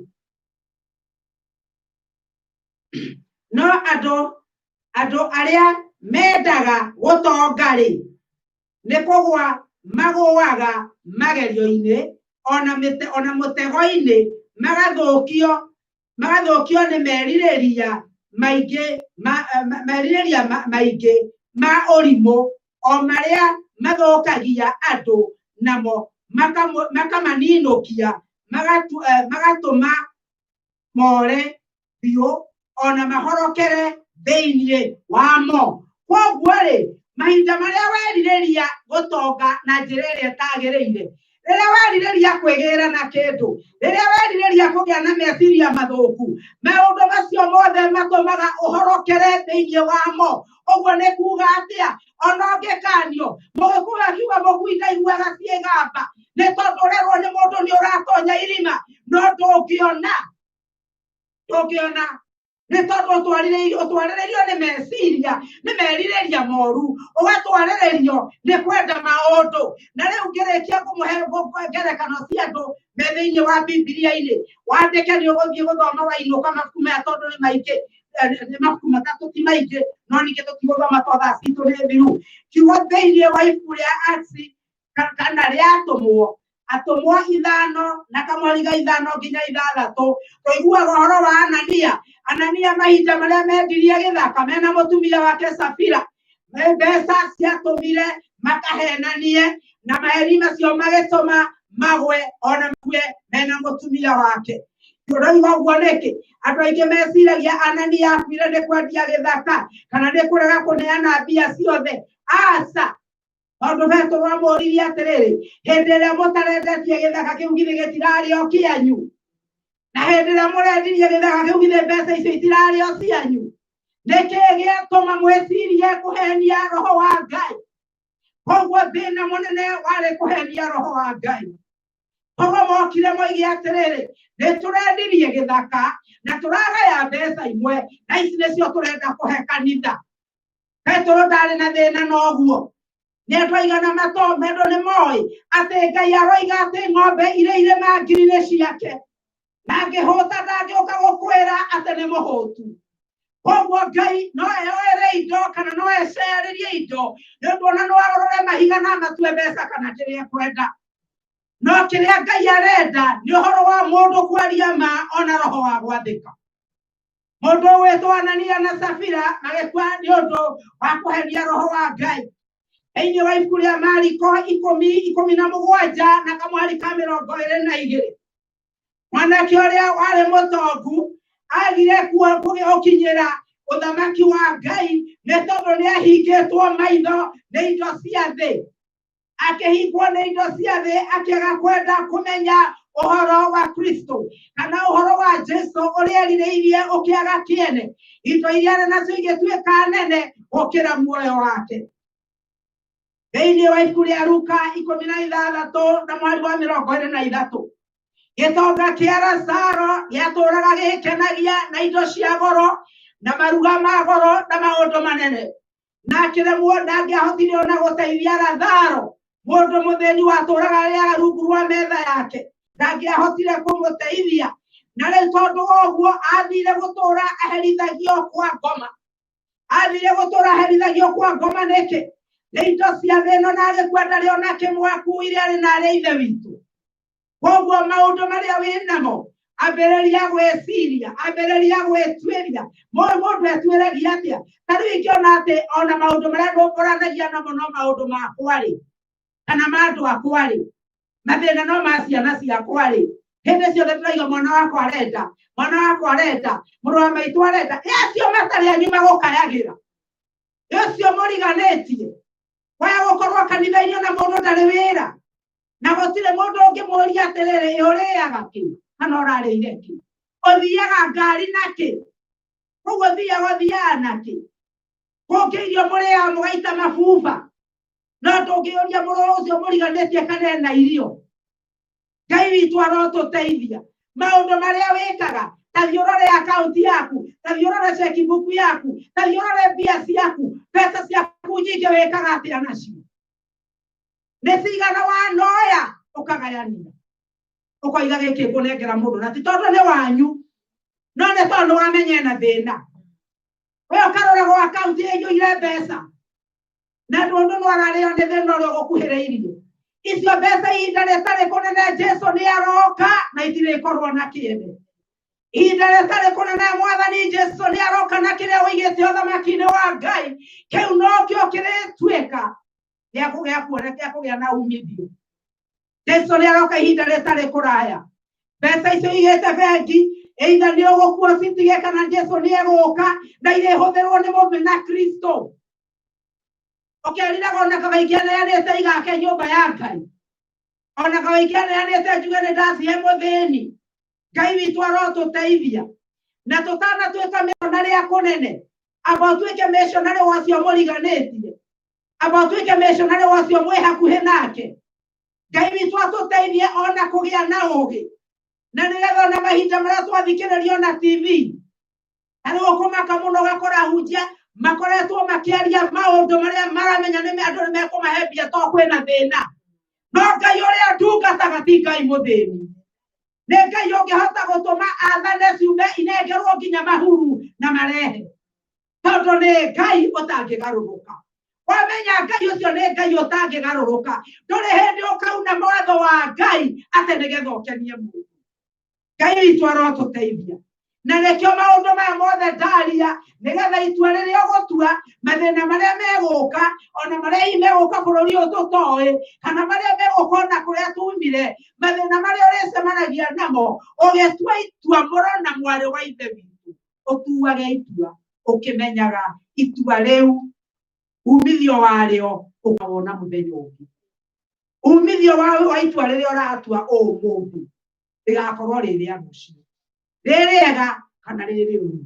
no andũ arĩa mendaga gũtonga-rĩ nĩ kũgwa magũaga magerio-inĩ ona mũtego-inĩ magathũkio nĩ merirĩria maingĩ ma ũrimũ o marĩa mathũkagia andũ namo makamaninũkia magatũma more biũ ona mahorokere thĩinĩ wamo. Koguo-rĩ mahinda marĩa werirĩria gũtonga na njĩra ĩrĩa ĩtagĩrĩire rĩrĩa werirĩria kwĩgĩra na kĩndũ rĩrĩa werirĩria kũgĩa na meciria mathũku maũndũ macio mothe matũmaga ũhorokere thĩinĩ wamo. Ũguo nĩ kuuga atĩa ona ũngĩkanio mũgĩkuga kiuga mũgui ndaiguaga ciĩgamba nĩ tondũ ũrerwo nĩ mũndũ nĩ ũratonya irima no ndũngĩona nĩ tondũ ũtwarĩrĩrio nĩ meciria nĩ merirĩria moru ũgatwarĩrĩrio nĩ kwenda maũndũ. Na rĩu ngĩrĩkia kũmũhe ngerekano cia andũ me thĩinĩ wa Bibilia-inĩ wandĩke nĩ ũgũthiĩ gũthoma wainũka mabuku maya tondũ nĩ maingĩ nĩ mabuku matatũ ti maingĩ no ningĩ tũtigũthoma tondũ thaa citũ nĩ thiru. Kiugo thĩinĩ wa ibuku rĩa Acts kana rĩa Atũmwo 5 na kamũhari ga 5 nginya 6 tũiguaga ũhoro wa Anania mahinda marĩa mendirie gĩthaka mena mũtumia wake Safira mbeca ciatũmire makahenanie na maheni macio magĩtũma magwe ona makue mena mũtumia wake. Tũrauga ũguo nĩkĩ? Andũ aingĩ meciragia Anania akuire nĩ kwendia gĩthaka kana nĩ kũrega kũneana mbia ciothe. Aca tondũ Petro amũririe atĩrĩrĩ hĩndĩ ĩrĩa mũtarendetie gĩthaka kĩu githĩ gĩtirarĩ o kĩanyu na hĩndĩ ĩrĩa mũrendirie gĩthaka kĩu githĩ mbeca icio itirarĩ o cianyu. Nĩkĩĩ gĩatũma mwĩcirie kũhenia roho wa Ngai? Koguo thĩna mũnene warĩ kũhenia roho wa Ngai. Koguo mokire moige atĩrĩrĩ nĩ tũrendirie gĩthaka na tũragaya mbeca imwe na ici nĩcio tũrenda kũhe kanitha. Petro ndarĩ na thĩna noguo. Nĩ andũ aigana matomendo nĩ moĩ atĩ Ngai aroiga atĩ ng'ombe iria irĩ ngiri nĩ ciake na angĩhũta ndangĩũka gũkwĩra atĩ nĩ mũhũtu. Koguo Ngai no eyoere indo kana no ecerĩrie indo nĩ ũndũ ona no arorore mahiga na matue mbeca kana kĩrĩa kwenda. No kĩrĩa Ngai arenda nĩ ũhoro wa mũndũ kwaria ma ona roho wa gwathĩka. Mũndũ wĩtwo Anania na Safira magĩkua nĩ ũndũ wa kũhenia roho wa Ngai. Thĩinĩ wa ibuku rĩa Mariko 10:17 na kamũhari ka 22 mwanake ũrĩa warĩ mũtongu agire gũkinyĩra ũthamaki wa Ngai nĩ tondũ nĩ ahingĩtwo maitho nĩ indo cia thĩ. Akĩhingwo nĩ indo cia thĩ akĩaga kwenda kũmenya ũhoro wa Kristo kana ũhoro wa Jesu ũrĩa erirĩirie ũkĩaga kĩene indo iria arĩ nacio igĩtuĩka nene gũkĩra muoyo wake. Thĩinĩ wa ibuku rĩa Luka 16 na mweri wa 23 gĩtonga kĩa Lazaro gĩatũũraga gĩkenagia na indo cia goro na maruga ma goro na maũndũ manene na akĩremwo ndangĩahotire ona gũteithia Lazaro mũndũ mũthĩni watũũraga rĩaga rungu rwa metha yake ndangĩahotire kũmũteithia. Na rĩu tondũ ũguo athire gũtũũra aherithagio kwa ngoma nĩkĩ? Nĩ indo cia thĩ ĩno na agĩkua ndarĩ ona kĩmwe akuire arĩ narĩ ithe witũ. Koguo maundu maria winamo ambĩrĩria gwĩciria, ambĩrĩria gwĩtuĩria. Mũndũ etuĩragia atĩa? Tarĩu ingĩona atĩ ona maũndũ marĩa ndũkũranagia namo no maũndũ makwa-rĩ, kana ma andũ akwa-rĩ, mathĩna no ma ciana ciakwa-rĩ, hĩndĩ ciothe tũraiga mwana wakwa arenda, mũrũ wa maitũ arenda, acio matarĩ anyu magũkayagĩra, ũcio mũriganĩtie waya gũkorwo kanitha-inĩ ona mũndũ ndarĩ wĩra na gũtirĩ mũndũ ũngĩmũria atĩrĩrĩ ũrĩaga kĩ kana ũrarĩire kĩ, ũthiaga ngari na kĩ, koguo ũthiaga na kĩ, kũngĩirio mũrĩaga mũgaita mabuba no ndũngĩũria mũrũ ũcio mũriganĩtie kana ena irio. Ngai witũ arotũteithia. Maũndũ marĩa wĩkaga, ta thiĩ ũrore akaunti yaku, ta thiĩ ũrore checkbook yaku, ta thiĩ ũrore mbia ciaku, mbeca ciaku nyingĩ wĩkaga atĩa nacio? Nĩ cigana wanoya ũkagayania, ũkoiga gĩkĩ ngũnengera mũndũ, na ti tondũ nĩ wanyu, no nĩ tondũ wamenye na thĩna. Wewe ũkarora gwa akaunti ĩiyũire mbeca na ndũndũ no ararĩo nĩ thĩna ũrĩa ũgũkuhĩrĩirie. Icio mbeca ihinda rĩtarĩ kũnene Jesu nĩ aroka na itirĩkorwo na kĩene. Ihinda rĩtarĩ kũnene Mwathani Jesu nĩ aroka na kĩrĩa ũigĩte ũthamaki-inĩ wa Ngai, kĩu nokĩo kĩrĩtuĩka gĩa kũgĩa na umithio. Jesu nĩ aroka ihinda rĩtarĩ kũraya. Mbeca icio igĩte bengi, either nĩ ũgũkua citige kana Jesu nĩ egũka na irĩhũthĩrwo nĩ mũmena Kristo. Ũkĩriraga ona kaba ingĩaneanĩte igake nyũmba ya Ngai, ona kaba ingĩaneanĩte njuge nĩ ndacihe mũthĩni. Ngai witũ arotũteithia na tũtanatuĩka mĩonarĩ ya kũnene, amba ũtuĩke mĩconarĩ wacio mũriganĩtie, amba ũtuĩke mĩconarĩ wacio mwĩ hakuhĩ nake. Ngai witũ atũteithie ona kũgĩa na ũgĩ, na nĩgetha ona mahinda marĩa twathikĩrĩrio na TV na nĩ ũkũmaka mũno gakora hunjia makoretwo makĩaria maũndũ marĩa maramenya nĩ andũ nĩ mekũmahe mbia to kwĩna thĩna. No Ngai ũrĩa ndungataga ti Ngai mũthĩni. Nĩ Ngai ũngĩhota gũtũma athane ciume inengerwo nginya mahuru na marehe, tondũ nĩ Ngai ũtangĩgarũrũka. Wamenya Ngai ũcio nĩ Ngai ũtangĩgarũrũka, ndũrĩ hĩndĩ ũkauna mawatho wa Ngai atĩ nĩgetha ũkenie mũndũ. Ngai witũ arotũteithia na nĩkĩo maũndũ maya mothe ndaria, nĩgetha itua rĩrĩa ũgũtua mathĩna marĩa megũka, ona marĩa megũka bũrũri ũyũ tũtoĩ, kana marĩa megũka ona kũrĩa tumire, mathĩna marĩa ũrĩcemanagia namo, ũgĩtua itua mũrũ na mwarĩ wa ithe witũ, ũtuage itua ũkĩmenyaga itua rĩu umithio warĩo ũkawona mũthenya ũngĩ. Umithio wa itua rĩrĩa ũratua ũmũthĩ rĩgakorwo rĩ rĩa rũciũ, rĩrĩega kana rĩrĩ ũru.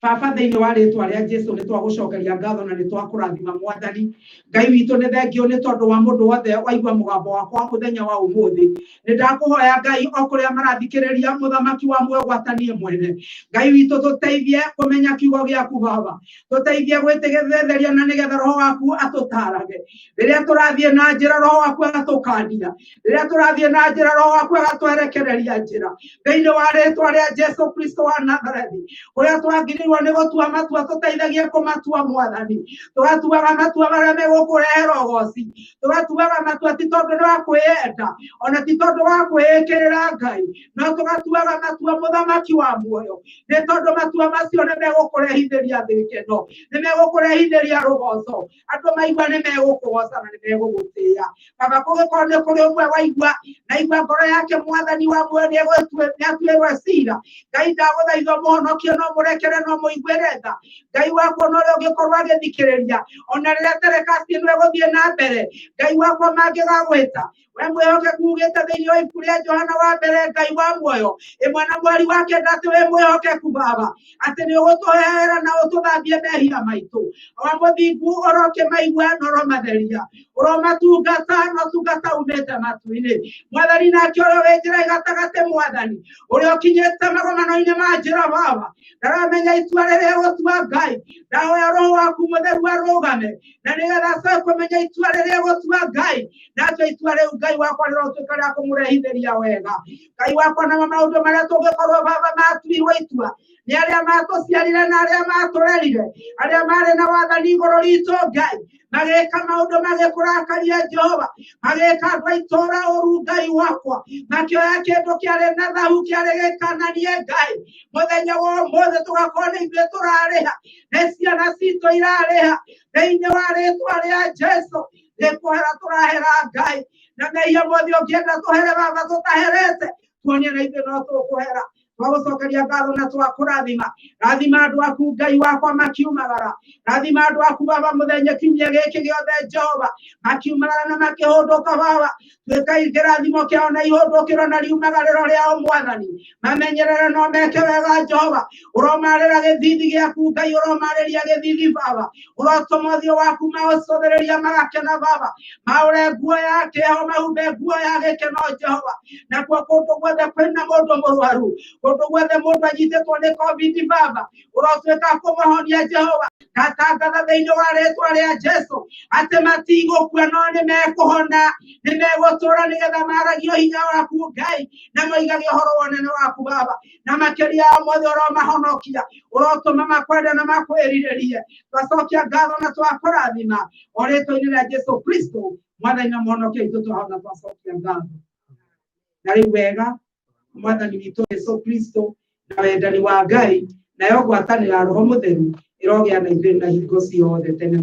Baba, thĩinĩ wa rĩtwa rĩa Jesu nĩ twagũcokeria ngatho na nĩ twakũrathima Mwathani. Ngai witũ nĩ thengio nĩ tondũ wa mũndũ wothe waigua mũgambo wakwa mũthenya wa ũmũthĩ. Nĩ ndakũhoya Ngai o kũrĩa marathikĩrĩria mũthamaki wa muoyo gwatanie mwene. Ngai witũ tũteithie kũmenya kiugo gĩaku Baba, tũteithie gwĩtegetheria na nĩgetha roho waku atũtarage. Rĩrĩa tũrathiĩ na njĩra roho waku agatũkania, rĩrĩa tũrathiĩ na njĩra roho waku agatwerekereria njĩra. Thĩinĩ wa rĩtwa rĩa Jesu Kristo wa Nazarethi, ũrĩa twagĩrĩirwo nĩ gũtua matua tũteithagie kũmatua Mwathani. Tũgatuaga matua marĩa megũkũrehe rogoci, tũgatuaga matua ti tondũ nĩ wa kwĩenda, ona ti tondũ wa kwĩĩkĩrĩra Ngai, no tũgatuaga matua mũthamaki wa muoyo, nĩ tondũ matua macio nĩ megũkũrehithĩria thĩkeno, nĩ megũkũrehithĩria rũgoco. Andũ maigua nĩ megũkũgoca na nĩ megũgũtĩĩa. Baba, kũngĩkorwo nĩ kũrĩ ũmwe waigua na igua ngoro yake Mwathani wa muoyo nĩ atuĩrwo cira, Ngai ndagũthaitha mũhonokie no mũrekere no mũiguĩre tha. Ngai wakwa no ũrĩa ũngĩkorwo agĩthikĩrĩria ona rĩrĩa terekasti ĩno ĩgũthiĩ na mbere, Ngai wakwa mangĩgagwĩta we mwĩhokeku ugĩte thĩinĩ wa ibuku rĩa Johana wa mbere, Ngai wa muoyo ĩmwe na mweri wa kenda atĩ wĩ mwĩhokeku Baba, atĩ nĩ ũgũtũhera na ũtũthambie mehia maitũ. O mũthingu ũrokĩmaigua na ũromatheria, ũromatungata na ũtungata umĩte matu-inĩ. Mwathani nake ũrĩa wĩ njĩra gatagatĩ Mwathani, ũrĩa ũkinyĩte magomano-inĩ ma njĩra Baba, ndaramenya itua rĩrĩa gũtua Ngai, ndahoya roho waku mũtheru arũgame na nĩgetha acoke kũmenya itua rĩrĩa gũtua Ngai, natua itua rĩu Ngai wakwa rĩrotuĩka rĩa kũmũrehithĩria wega. Ngai wakwa na maũndũ marĩa tũngĩkorwo Baba matuirwo itua nĩ arĩa matũciarire na arĩa matũrerire, arĩa marĩ na wathani igũrũ ritũ Ngai, mageka maundu magĩkũrakaria Jehova, magĩka andũ a itũũra ũru Ngai wakwa, makĩoya kĩndũ kĩarĩ na thahu kĩarĩ gĩkananie Ngai. Mũthenya wa ũmũthĩ tũgakorwo nĩ ithuĩ tũrarĩha, nĩ ciana citũ irarĩha thĩinĩ wa rĩĩtwa rĩa Jesũ. Nĩ kũhera tũrahera Ngai, na mehia mothe ũngĩenda tũhere Baba tũtaherete, tuonie na ithuĩ no tũkũhera. Twagũcokeria ngatho na twakũrathima. Rathima andũ aku Ngai wakwa makiumagara, rathima andũ aku Baba mũthenya kiumia gĩkĩ gĩothe Jehova, makiumagara na makĩhũndũka Baba, twĩka kĩrathimo kĩao na ihũndũkĩro na riumagarĩro rĩao Mwathani, mamenyerere no meke wega Jehova. Ũromarĩra gĩthithi gĩaku Ngai, ũromarĩria gĩthithi Baba, ũrotũma ũthiũ waku maũcũthĩrĩria magakena Baba, maũre nguo ya kĩeho mahumbe nguo ya gĩkeno Jehova. Nakuo kũndũ guothe kwĩna mũndũ mũrwaru, kũndũ guothe mũndũ anyitĩtwo nĩ COVID Baba, ũrotuĩka kũmũhonia Jehova. Ndatangatha thĩinĩ wa rĩĩtwa rĩa Jesũ atĩ matigũkua no nĩ mekũhona, nĩ megũtũũra nĩgetha maragio hinya waku Ngai, na moigage ũhoro wa ũnene waku Baba, na makĩria ya mothe ũromahonokia, ũrotũma makwende na makwĩrirĩrie. Twacokia ngatho na twakũrathima o rĩĩtwa-inĩ rĩa Jesũ Kristo, Mwathani na Mũhonokia witũ twahotha twacokia ngatho. Na rĩu wega Mwathani witũ Jesũ Kristo, na wendani wa Ngai, nayo ngwatanĩra Roho Mũtheru ĩrogĩa na ithuĩ na hingo ciothe tene.